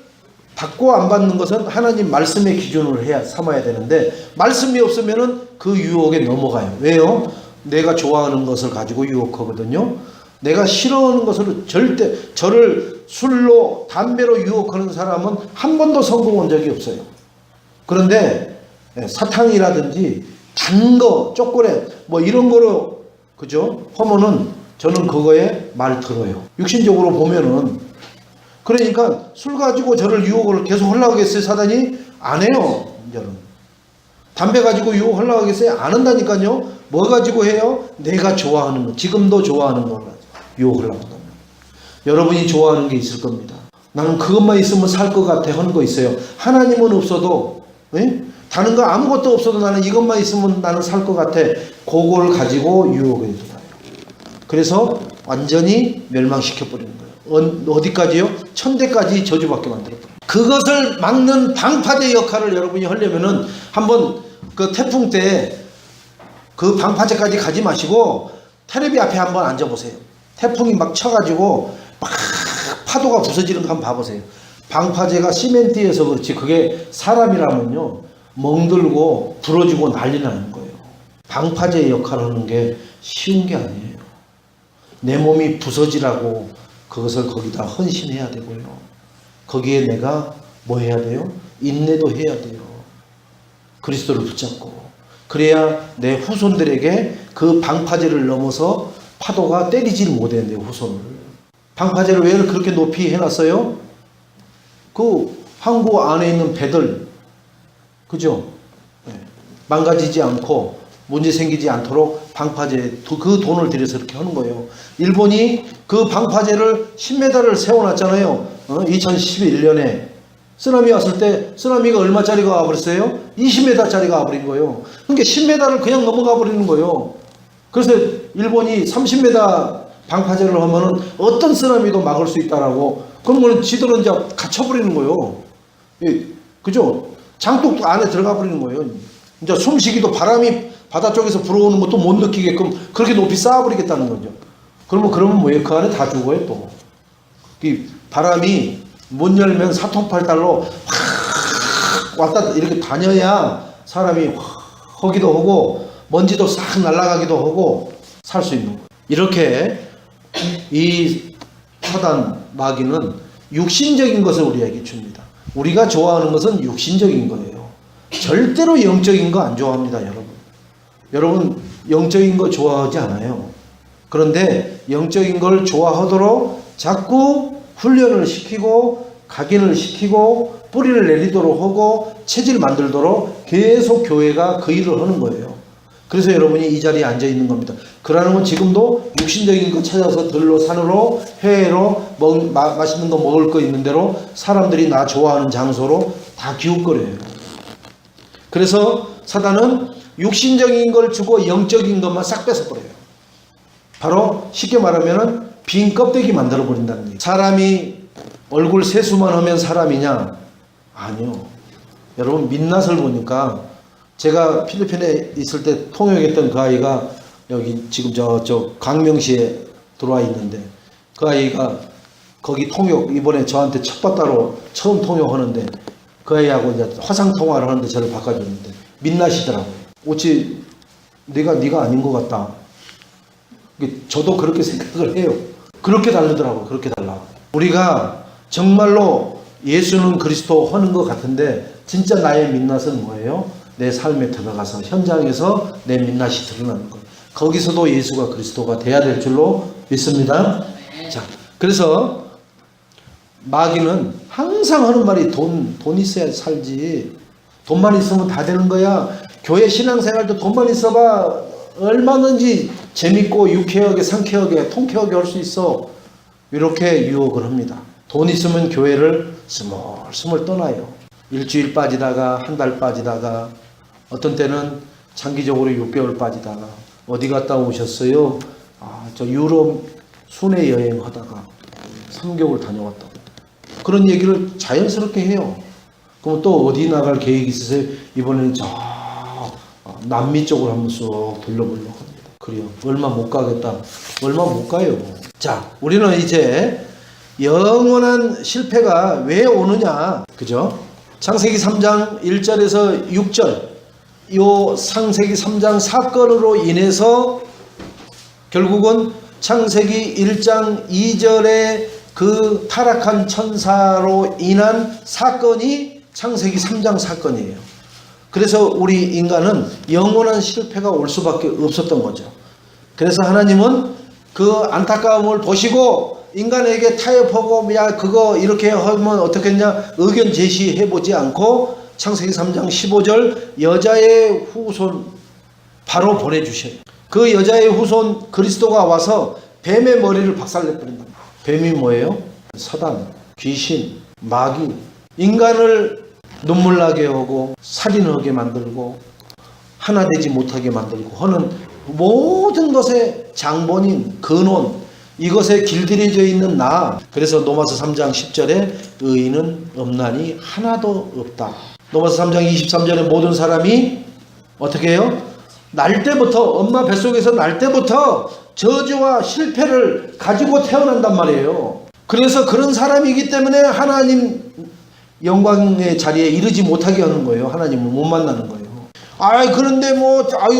받고 안 받는 것은 하나님 말씀의 기준으로 해야 삼아야 되는데 말씀이 없으면은 그 유혹에 넘어가요. 왜요? 내가 좋아하는 것을 가지고 유혹하거든요. 내가 싫어하는 것으로 절대 저를 술로 담배로 유혹하는 사람은 한 번도 성공한 적이 없어요. 그런데 사탕이라든지 단 거, 초콜릿 뭐 이런 거로 그죠? 하면은 저는 그거에 말 들어요. 육신적으로 보면은 그러니까 술 가지고 저를 유혹을 계속 하려고 하겠어요, 사단이? 안 해요. 이제는 담배 가지고 유혹하려고 하겠어요? 안 한다니까요. 뭐 가지고 해요? 내가 좋아하는 거, 지금도 좋아하는 걸 유혹하려고 한다면 여러분이 좋아하는 게 있을 겁니다. 나는 그것만 있으면 살 것 같아 하는 거 있어요. 하나님은 없어도 다른 거 아무것도 없어도 나는 이것만 있으면 나는 살 것 같아. 그걸 가지고 유혹을 해줘요. 그래서 완전히 멸망시켜버리는 거예요. 어디까지요? 천대까지 저주받게 만들어버려요. 그것을 막는 방파제 역할을 여러분이 하려면은 한번 그 태풍 때 그 방파제까지 가지 마시고 테레비 앞에 한번 앉아보세요. 태풍이 막 쳐가지고 막 파도가 부서지는 거 한번 봐보세요. 방파제가 시멘트에서 그렇지 그게 사람이라면요 멍들고 부러지고 난리 나는 거예요. 방파제 역할을 하는 게 쉬운 게 아니에요. 내 몸이 부서지라고 그것을 거기다 헌신해야 되고요. 거기에 내가 뭐 해야 돼요? 인내도 해야 돼요. 그리스도를 붙잡고 그래야 내 후손들에게 그 방파제를 넘어서 파도가 때리질 못해요. 내 후손을. 방파제를 왜 그렇게 높이 해놨어요? 그 항구 안에 있는 배들 그죠? 망가지지 않고 문제 생기지 않도록 방파제 그 돈을 들여서 이렇게 하는 거예요. 일본이 그 방파제를 10m를 세워놨잖아요. 2011년에 쓰나미 왔을 때 쓰나미가 얼마짜리가 와버렸어요? 20m짜리가 와버린 거예요. 그러니까 10m를 그냥 넘어가 버리는 거예요. 그래서 일본이 30m 방파제를 하면은 어떤 쓰나미도 막을 수 있다라고 그러면 지들은 이제 갇혀버리는 거예요. 그죠? 장독 안에 들어가 버리는 거예요. 이제 숨쉬기도 바람이 바다 쪽에서 불어오는 것도 못 느끼게끔 그렇게 높이 쌓아버리겠다는 거죠. 그러면 뭐예요? 그 안에 다 죽어요 또. 이 바람이 못 열면 사통팔달로 확 왔다 이렇게 다녀야 사람이 허기도 하고 먼지도 싹 날아가기도 하고 살 수 있는 거예요. 이렇게 이 사단 마귀는 육신적인 것을 우리에게 줍니다. 우리가 좋아하는 것은 육신적인 거예요. 절대로 영적인 거 안 좋아합니다, 여러분. 여러분 영적인 거 좋아하지 않아요. 그런데 영적인 걸 좋아하도록 자꾸 훈련을 시키고 각인을 시키고 뿌리를 내리도록 하고 체질 만들도록 계속 교회가 그 일을 하는 거예요. 그래서 여러분이 이 자리에 앉아 있는 겁니다. 그러는 건 지금도 육신적인 거 찾아서 들로 산으로 해외로 맛있는 거 먹을 거 있는 대로 사람들이 나 좋아하는 장소로 다 기웃거려요. 그래서 사단은 육신적인 걸 주고 영적인 것만 싹 뺏어버려요. 바로 쉽게 말하면 빈 껍데기 만들어 버린다는 얘기. 사람이 얼굴 세수만 하면 사람이냐? 아니요. 여러분 민낯을 보니까 제가 필리핀에 있을 때 통역했던 그 아이가 여기 지금 저 광명시에 들어와 있는데 그 아이가 거기 통역 이번에 저한테 첫 바따로 처음 통역하는데 그 아이하고 이제 화상 통화를 하는데 저를 바꿔줬는데 민낯이더라고요. 어찌 네가 아닌 것 같다. 저도 그렇게 생각을 해요. 그렇게 다르더라고요. 그렇게 달라. 우리가 정말로 예수는 그리스도 하는 것 같은데 진짜 나의 민낯은 뭐예요? 내 삶에 들어가서 현장에서 내 민낯이 드러나는 거예요. 거기서도 예수가 그리스도가 돼야 될 줄로 믿습니다. 자, 그래서 마귀는 항상 하는 말이 돈 있어야 살지. 돈만 있으면 다 되는 거야. 교회 신앙생활도 돈만 있어봐 얼마든지 재밌고 유쾌하게 상쾌하게 통쾌하게 할 수 있어. 이렇게 유혹을 합니다. 돈 있으면 교회를 스멀스멀 떠나요. 일주일 빠지다가 한 달 빠지다가 어떤 때는 장기적으로 6개월 빠지다가 어디 갔다 오셨어요? 저 유럽 순회 여행하다가 3개월 다녀왔다고. 그런 얘기를 자연스럽게 해요. 그럼 또 어디 나갈 계획 있으세요? 이번에는 저 남미 쪽으로 한번 쑥 돌려보려고 합니다. 그래요. 얼마 못 가겠다. 얼마 못 가요. 자, 우리는 이제 영원한 실패가 왜 오느냐. 그죠? 창세기 3장 1절에서 6절. 요 창세기 3장 사건으로 인해서 결국은 창세기 1장 2절에 그 타락한 천사로 인한 사건이 창세기 3장 사건이에요. 그래서 우리 인간은 영원한 실패가 올 수밖에 없었던 거죠. 그래서 하나님은 그 안타까움을 보시고 인간에게 타협하고 야 그거 이렇게 하면 어떻겠냐 의견 제시해보지 않고 창세기 3장 15절 여자의 후손 바로 보내주셔요. 그 여자의 후손 그리스도가 와서 뱀의 머리를 박살내버린다. 뱀이 뭐예요? 사단, 귀신, 마귀, 인간을 눈물나게 하고 살인하게 만들고 하나 되지 못하게 만들고 하는 모든 것의 장본인, 근원, 이것에 길들여져 있는 나. 그래서 로마서 3장 10절에 의인은 없나니 하나도 없다. 로마서 3장 23절에 모든 사람이 어떻게 해요? 날 때부터 엄마 뱃속에서 날 때부터 저주와 실패를 가지고 태어난단 말이에요. 그래서 그런 사람이기 때문에 하나님 영광의 자리에 이르지 못하게 하는 거예요. 하나님을 못 만나는 거예요. 그런데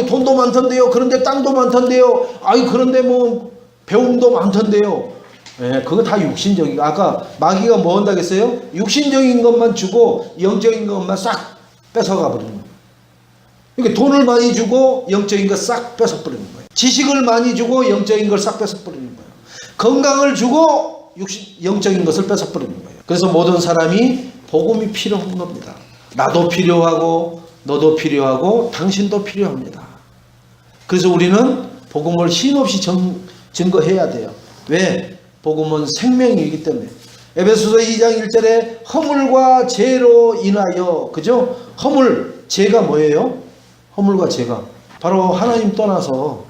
돈도 많던데요. 그런데 땅도 많던데요. 그런데 배움도 많던데요. 그거 다 육신적인. 아까 마귀가 뭐 한다고 했어요? 육신적인 것만 주고 영적인 것만 싹 뺏어가 버리는 거예요. 그러니까 돈을 많이 주고 영적인 거 싹 뺏어버리는 거예요. 지식을 많이 주고 영적인 걸 싹 뺏어버리는 거예요. 건강을 주고 영적인 것을 뺏어버리는 거예요. 그래서 모든 사람이 복음이 필요한 겁니다. 나도 필요하고 너도 필요하고 당신도 필요합니다. 그래서 우리는 복음을 쉼없이 증거해야 돼요. 왜? 복음은 생명이기 때문에. 에베소서 2장 1절에 허물과 죄로 인하여, 그죠? 허물, 죄가 뭐예요? 허물과 죄가 바로 하나님 떠나서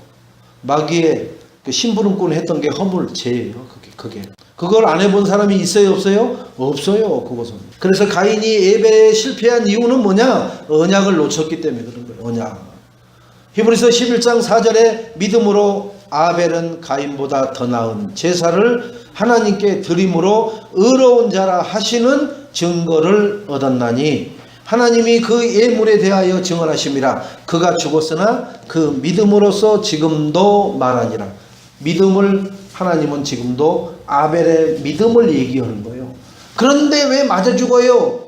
마귀의 그 심부름꾼 했던 게 허물, 죄예요. 그걸 안 해본 사람이 있어요, 없어요? 없어요, 그것은. 그래서 가인이 예배에 실패한 이유는 뭐냐? 언약을 놓쳤기 때문에 그런 거예요. 언약. 히브리서 11장 4절에 믿음으로 아벨은 가인보다 더 나은 제사를 하나님께 드림으로 의로운 자라 하시는 증거를 얻었나니 하나님이 그 예물에 대하여 증언하심이라. 그가 죽었으나 그 믿음으로써 지금도 말하니라. 믿음을 하나님은 지금도 아벨의 믿음을 얘기하는 거예요. 그런데 왜 맞아 죽어요?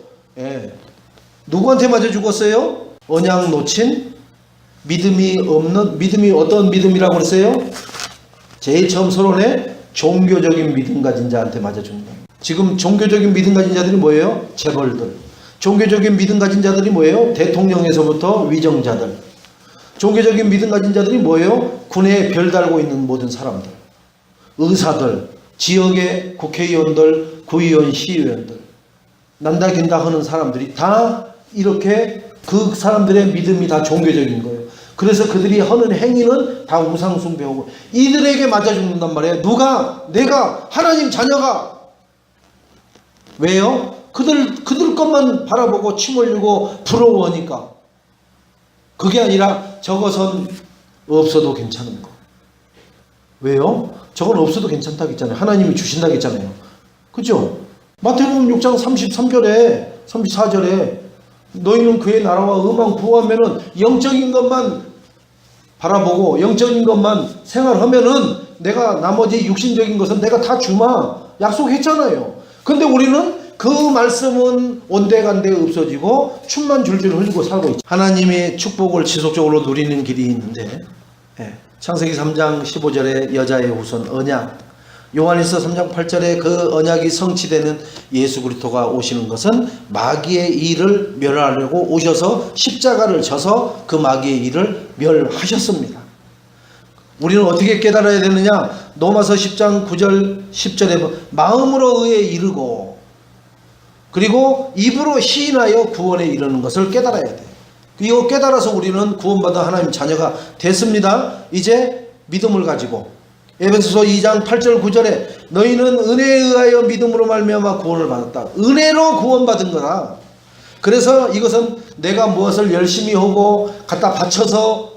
누구한테 맞아 죽었어요? 언약 놓친 믿음이 없는, 믿음이 어떤 믿음이라고 그랬어요? 제일 처음 서론에 종교적인 믿음 가진 자한테 맞아 죽는다. 지금 종교적인 믿음 가진 자들이 뭐예요? 재벌들. 종교적인 믿음 가진 자들이 뭐예요? 대통령에서부터 위정자들. 종교적인 믿음 가진 자들이 뭐예요? 군에 별 달고 있는 모든 사람들. 의사들, 지역의 국회의원들, 구의원, 시의원들. 난다 긴다 하는 사람들이 다 이렇게 그 사람들의 믿음이 다 종교적인 거예요. 그래서 그들이 하는 행위는 다 우상숭배하고 이들에게 맞아 죽는단 말이에요. 누가? 내가, 하나님 자녀가. 왜요? 그들 것만 바라보고 침 흘리고 부러워하니까. 그게 아니라 저것은 없어도 괜찮은 거. 왜요? 저건 없어도 괜찮다고 했잖아요. 하나님이 주신다고 했잖아요. 그죠? 마태복음 6장 33절에 34절에 너희는 그의 나라와 의만 구하면은 영적인 것만 바라보고 영적인 것만 생활하면은 내가 나머지 육신적인 것은 내가 다 주마 약속했잖아요. 근데 우리는 그 말씀은 온데간데 없어지고 춤만 줄줄 흘리고 살고 있죠. 하나님의 축복을 지속적으로 누리는 길이 있는데 창세기 3장 15절에 여자의 후손 언약, 요한일서 3장 8절에 그 언약이 성취되는 예수 그리스도가 오시는 것은 마귀의 일을 멸하려고 오셔서 십자가를 져서 그 마귀의 일을 멸하셨습니다. 우리는 어떻게 깨달아야 되느냐? 로마서 10장 9절 10절에 마음으로 의에 이르고 그리고 입으로 시인하여 구원에 이르는 것을 깨달아야 돼요. 이거 깨달아서 우리는 구원받은 하나님 자녀가 됐습니다. 이제 믿음을 가지고 에베소서 2장 8절 9절에 너희는 은혜에 의하여 믿음으로 말미암아 구원을 받았다. 은혜로 구원받은 거라. 그래서 이것은 내가 무엇을 열심히 하고 갖다 바쳐서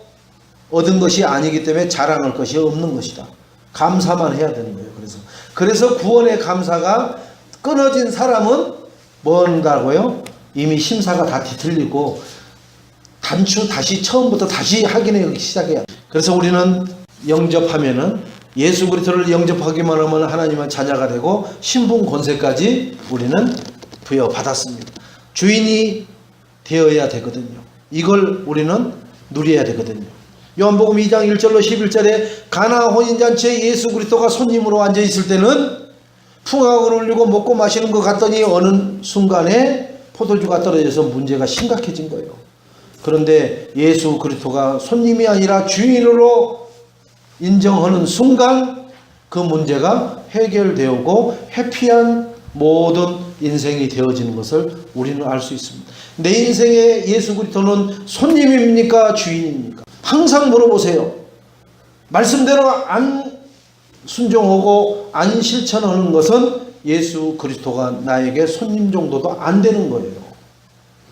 얻은 것이 아니기 때문에 자랑할 것이 없는 것이다. 감사만 해야 되는 거예요. 그래서 구원의 감사가 끊어진 사람은 뭔가고요? 이미 심사가 다 뒤틀리고 단추 다시 처음부터 다시 확인하기 시작해야 돼. 그래서 우리는 영접하면은 예수 그리스도를 영접하기만 하면 하나님의 자녀가 되고 신분 권세까지 우리는 부여받았습니다. 주인이 되어야 되거든요. 이걸 우리는 누려야 되거든요. 요한복음 2장 1절로 11절에 가나 혼인잔치에 예수 그리스도가 손님으로 앉아있을 때는 풍악을 울리고 먹고 마시는 것 같더니 어느 순간에 포도주가 떨어져서 문제가 심각해진 거예요. 그런데 예수 그리스도가 손님이 아니라 주인으로 인정하는 순간 그 문제가 해결되고 해피한 모든 인생이 되어지는 것을 우리는 알 수 있습니다. 내 인생에 예수 그리스도는 손님입니까? 주인입니까? 항상 물어보세요. 말씀대로 안 순종하고 안 실천하는 것은 예수 그리스도가 나에게 손님 정도도 안 되는 거예요.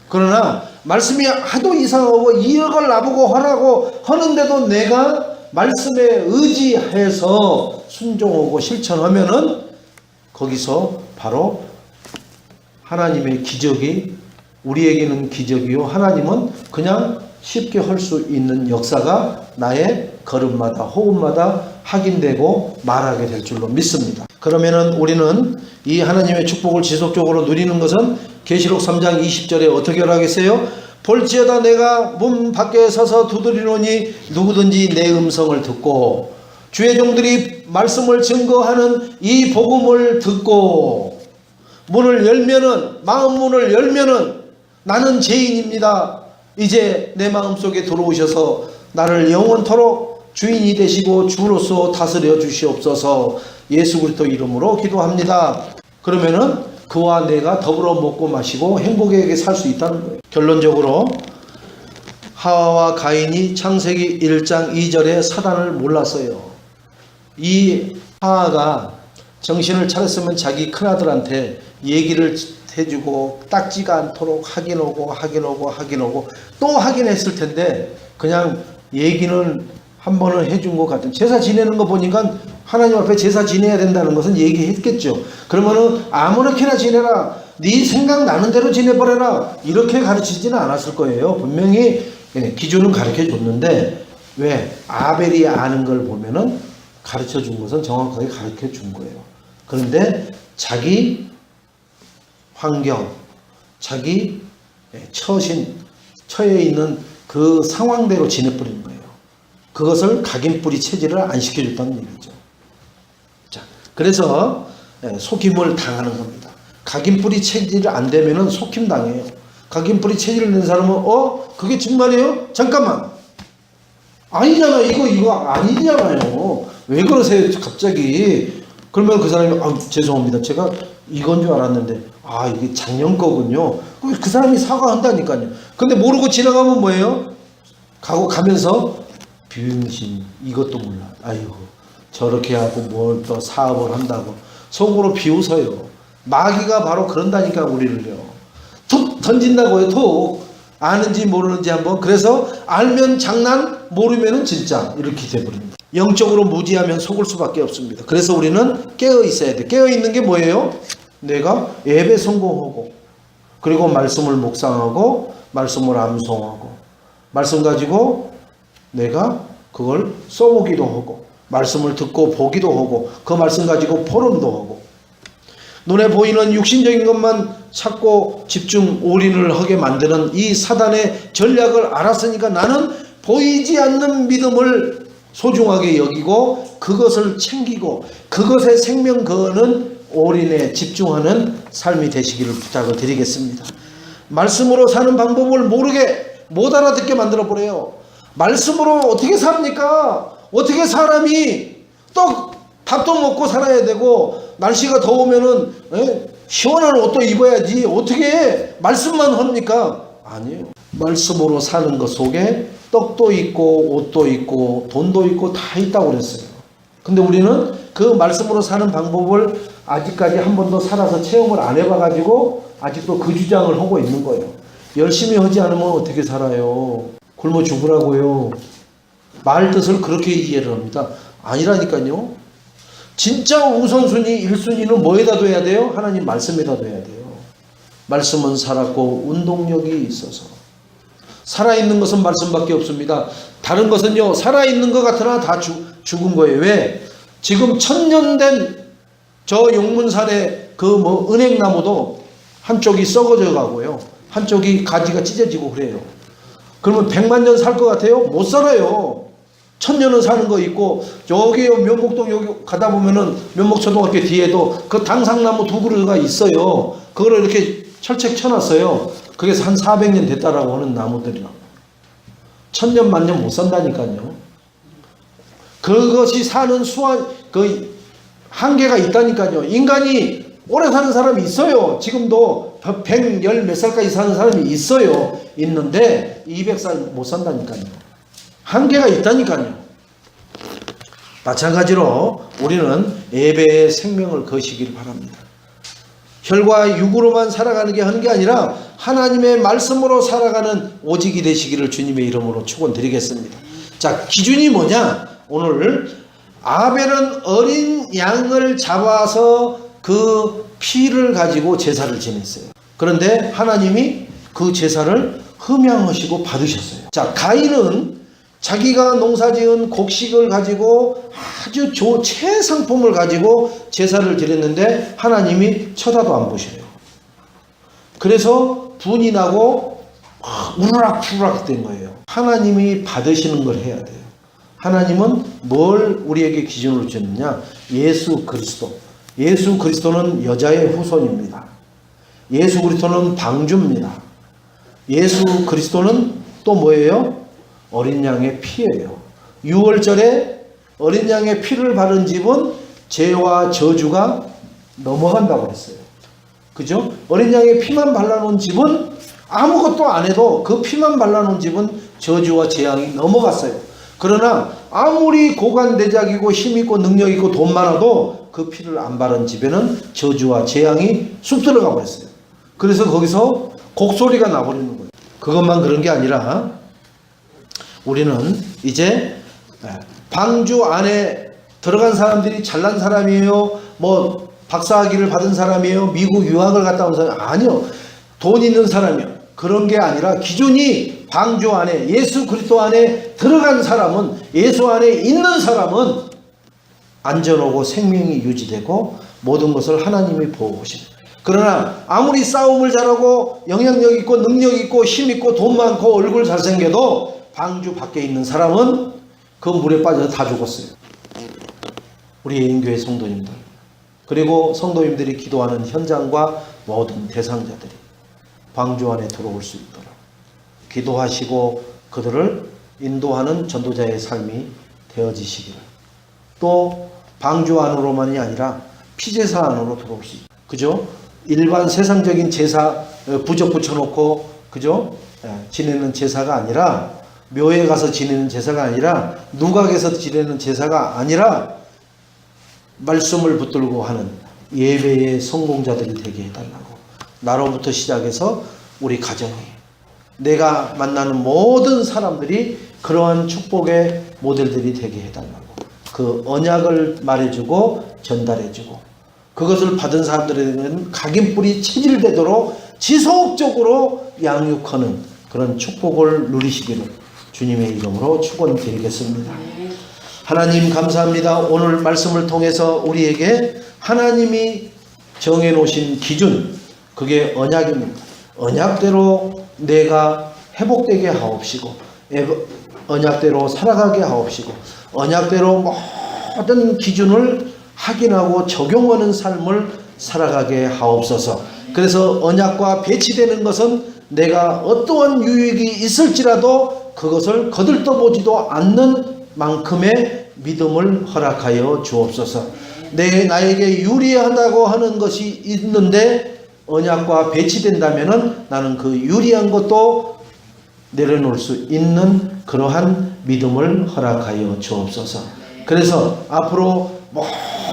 그러나 말씀이 하도 이상하고 이역을 나보고 하라고 하는데도 내가 말씀에 의지해서 순종하고 실천하면은 거기서 바로 하나님의 기적이 우리에게는 기적이요 하나님은 그냥 쉽게 할 수 있는 역사가 나의 걸음마다 호흡마다 확인되고 말하게 될 줄로 믿습니다. 그러면은 우리는 이 하나님의 축복을 지속적으로 누리는 것은 계시록 3장 20절에 어떻게 하라겠어요? 볼지어다 내가 문 밖에 서서 두드리노니 누구든지 내 음성을 듣고 주의 종들이 말씀을 증거하는 이 복음을 듣고 문을 열면은 마음 문을 열면은 나는 죄인입니다. 이제 내 마음속에 들어오셔서 나를 영원토록 주인이 되시고 주로서 다스려 주시옵소서. 예수 그리스도 이름으로 기도합니다. 그러면은 그와 내가 더불어 먹고 마시고 행복하게 살 수 있다는 거예요. 결론적으로 하와와 가인이 창세기 1장 2절에 사단을 몰랐어요. 이 하와가 정신을 차렸으면 자기 큰아들한테 얘기를 해주고 딱지가 않도록 확인하고 또 확인했을 텐데 그냥 얘기는 한 번은 해준 것 같은. 제사 지내는 거 보니까 하나님 앞에 제사 지내야 된다는 것은 얘기했겠죠. 그러면은 아무렇게나 지내라, 네 생각나는 대로 지내버려라 이렇게 가르치지는 않았을 거예요. 분명히 기준은 가르쳐 줬는데 왜 아벨이 아는 걸 보면은 가르쳐 준 것은 정확하게 가르쳐 준 거예요. 그런데 자기 환경, 자기 처해 있는 그 그 상황대로 지내버리는 거예요. 그것을 각인뿌리 체질을 안 시켜줬다는 얘기죠. 자, 그래서 속임을 당하는 겁니다. 각인뿌리 체질이 안 되면은 속임 당해요. 각인뿌리 체질을 낸 사람은 그게 정말이에요? 잠깐만. 아니잖아. 이거 아니잖아요. 왜 그러세요? 갑자기. 그러면 그 사람이 죄송합니다. 제가 이건 줄 알았는데 이게 작년 거군요. 그 사람이 사과한다니까요. 근데 모르고 지나가면 뭐예요? 가면서 병신 이것도 몰라. 아이고 저렇게 하고 뭘 또 사업을 한다고 속으로 비웃어요. 마귀가 바로 그런다니까 우리를요. 툭 던진다고요. 툭. 아는지 모르는지 한번. 그래서 알면 장난, 모르면은 진짜 이렇게 돼버립니다. 영적으로 무지하면 속을 수밖에 없습니다. 그래서 우리는 깨어 있어야 돼. 깨어 있는 게 뭐예요? 내가 예배 성공하고, 그리고 말씀을 묵상하고, 말씀을 암송하고, 말씀 가지고 내가 그걸 써보기도 하고, 말씀을 듣고 보기도 하고, 그 말씀 가지고 포럼도 하고, 눈에 보이는 육신적인 것만 찾고 집중 올인을 하게 만드는 이 사단의 전략을 알았으니까 나는 보이지 않는 믿음을 소중하게 여기고 그것을 챙기고 그것에 생명 거는 올인에 집중하는 삶이 되시기를 부탁을 드리겠습니다. 말씀으로 사는 방법을 모르게 못 알아듣게 만들어 버려요. 말씀으로 어떻게 삽니까? 어떻게 사람이 밥도 먹고 살아야 되고 날씨가 더우면은 시원한 옷도 입어야지 어떻게 말씀만 합니까? 아니에요. 말씀으로 사는 것 속에 떡도 있고 옷도 있고 돈도 있고 다 있다고 그랬어요. 근데 우리는 그 말씀으로 사는 방법을 아직까지 한 번도 살아서 체험을 안 해봐가지고 아직도 그 주장을 하고 있는 거예요. 열심히 하지 않으면 어떻게 살아요? 굶어 죽으라고요. 말 뜻을 그렇게 이해를 합니다. 아니라니까요. 진짜 우선순위 1순위는 뭐에다 둬야 돼요? 하나님 말씀에다 둬야 돼요. 말씀은 살았고 운동력이 있어서. 살아있는 것은 말씀밖에 없습니다. 다른 것은요 살아있는 것 같으나 다 죽은 거예요. 왜? 지금 1000년 된 저 용문산의 은행나무도 한쪽이 썩어져 가고요 한쪽이 가지가 찢어지고 그래요. 그러면 100만 년 살 것 같아요? 못 살아요. 1000년은 사는 거 있고 여기 면목동 여기 가다 보면은 면목초등학교 뒤에도 그 당상나무 2그루가 있어요. 그거를 이렇게 철책 쳐놨어요. 그게 한 400년 됐다라고 하는 나무들이라. 1000년 만년 못 산다니까요. 그것이 사는 한계가 있다니까요. 인간이 오래 사는 사람이 있어요. 지금도 110 몇 살까지 사는 사람이 있어요. 있는데 200살 못 산다니까요. 한계가 있다니까요. 마찬가지로 우리는 예배의 생명을 거시길 바랍니다. 혈과 육으로만 살아가는 게 하는 게 아니라 하나님의 말씀으로 살아가는 오직이 되시기를 주님의 이름으로 축원드리겠습니다. 자, 기준이 뭐냐? 오늘 아벨은 어린 양을 잡아서 그 피를 가지고 제사를 지냈어요. 그런데 하나님이 그 제사를 흠양하시고 받으셨어요. 자, 가인은 자기가 농사지은 곡식을 가지고 아주 최상품을 가지고 제사를 드렸는데 하나님이 쳐다도 안 보셔요. 그래서 분이 나고 우르락푸르락 된 거예요. 하나님이 받으시는 걸 해야 돼요. 하나님은 뭘 우리에게 기준으로 주느냐? 예수 그리스도. 예수 그리스도는 여자의 후손입니다. 예수 그리스도는 방주입니다. 예수 그리스도는 또 뭐예요? 어린 양의 피예요. 6월절에 어린 양의 피를 바른 집은 죄와 저주가 넘어간다고 했어요. 그죠? 어린 양의 피만 발라놓은 집은 아무것도 안 해도 그 피만 발라놓은 집은 저주와 재앙이 넘어갔어요. 그러나 아무리 고관대작이고 힘있고 능력있고 돈 많아도 그 피를 안 바른 집에는 저주와 재앙이 쑥 들어가 버렸어요. 그래서 거기서 곡소리가 나버리는 거예요. 그것만 그런 게 아니라 우리는 이제 방주 안에 들어간 사람들이 잘난 사람이에요, 뭐 박사학위를 받은 사람이에요, 미국 유학을 갔다 온 사람 아니요. 돈 있는 사람이요. 그런 게 아니라 기준이 방주 안에 예수 그리스도 안에 들어간 사람은, 예수 안에 있는 사람은 안전하고 생명이 유지되고 모든 것을 하나님이 보호하십니다. 그러나 아무리 싸움을 잘하고 영향력 있고 능력 있고 힘 있고 돈 많고 얼굴 잘생겨도 방주 밖에 있는 사람은 그 물에 빠져서 다 죽었어요. 우리 예인교회 성도님들, 그리고 성도님들이 기도하는 현장과 모든 대상자들이 방주 안에 들어올 수 있도록 기도하시고 그들을 인도하는 전도자의 삶이 되어지시기를, 또 방주 안으로만이 아니라 피제사 안으로 들어올 수 있도록, 그죠? 일반 세상적인 제사 부적 붙여놓고, 그죠? 지내는 제사가 아니라, 묘에 가서 지내는 제사가 아니라, 누각에서 지내는 제사가 아니라 말씀을 붙들고 하는 예배의 성공자들이 되게 해달라고. 나로부터 시작해서 우리 가정이, 내가 만나는 모든 사람들이 그러한 축복의 모델들이 되게 해달라고. 그 언약을 말해주고 전달해주고, 그것을 받은 사람들에게는 각인뿔이 체질되도록 지속적으로 양육하는 그런 축복을 누리시기를 주님의 이름으로 축원드리겠습니다. 하나님 감사합니다. 오늘 말씀을 통해서 우리에게 하나님이 정해놓으신 기준, 그게 언약입니다. 언약대로 내가 회복되게 하옵시고, 언약대로 살아가게 하옵시고, 언약대로 모든 기준을 확인하고 적용하는 삶을 살아가게 하옵소서. 그래서 언약과 배치되는 것은 내가 어떠한 유익이 있을지라도 그것을 거들떠보지도 않는 만큼의 믿음을 허락하여 주옵소서. 나에게 유리하다고 하는 것이 있는데 언약과 배치된다면은 나는 그 유리한 것도 내려놓을 수 있는 그러한 믿음을 허락하여 주옵소서. 그래서 앞으로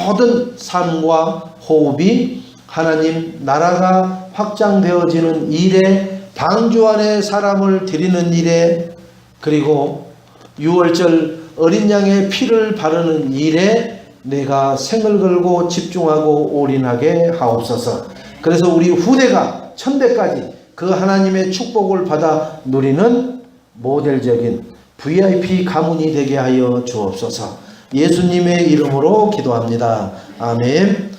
모든 삶과 호흡이 하나님 나라가 확장되어지는 일에, 방주 안에 사람을 드리는 일에, 그리고 6월절 어린 양의 피를 바르는 일에 내가 생을 걸고 집중하고 올인하게 하옵소서. 그래서 우리 후대가 천대까지 그 하나님의 축복을 받아 누리는 모델적인 VIP 가문이 되게 하여 주옵소서. 예수님의 이름으로 기도합니다. 아멘.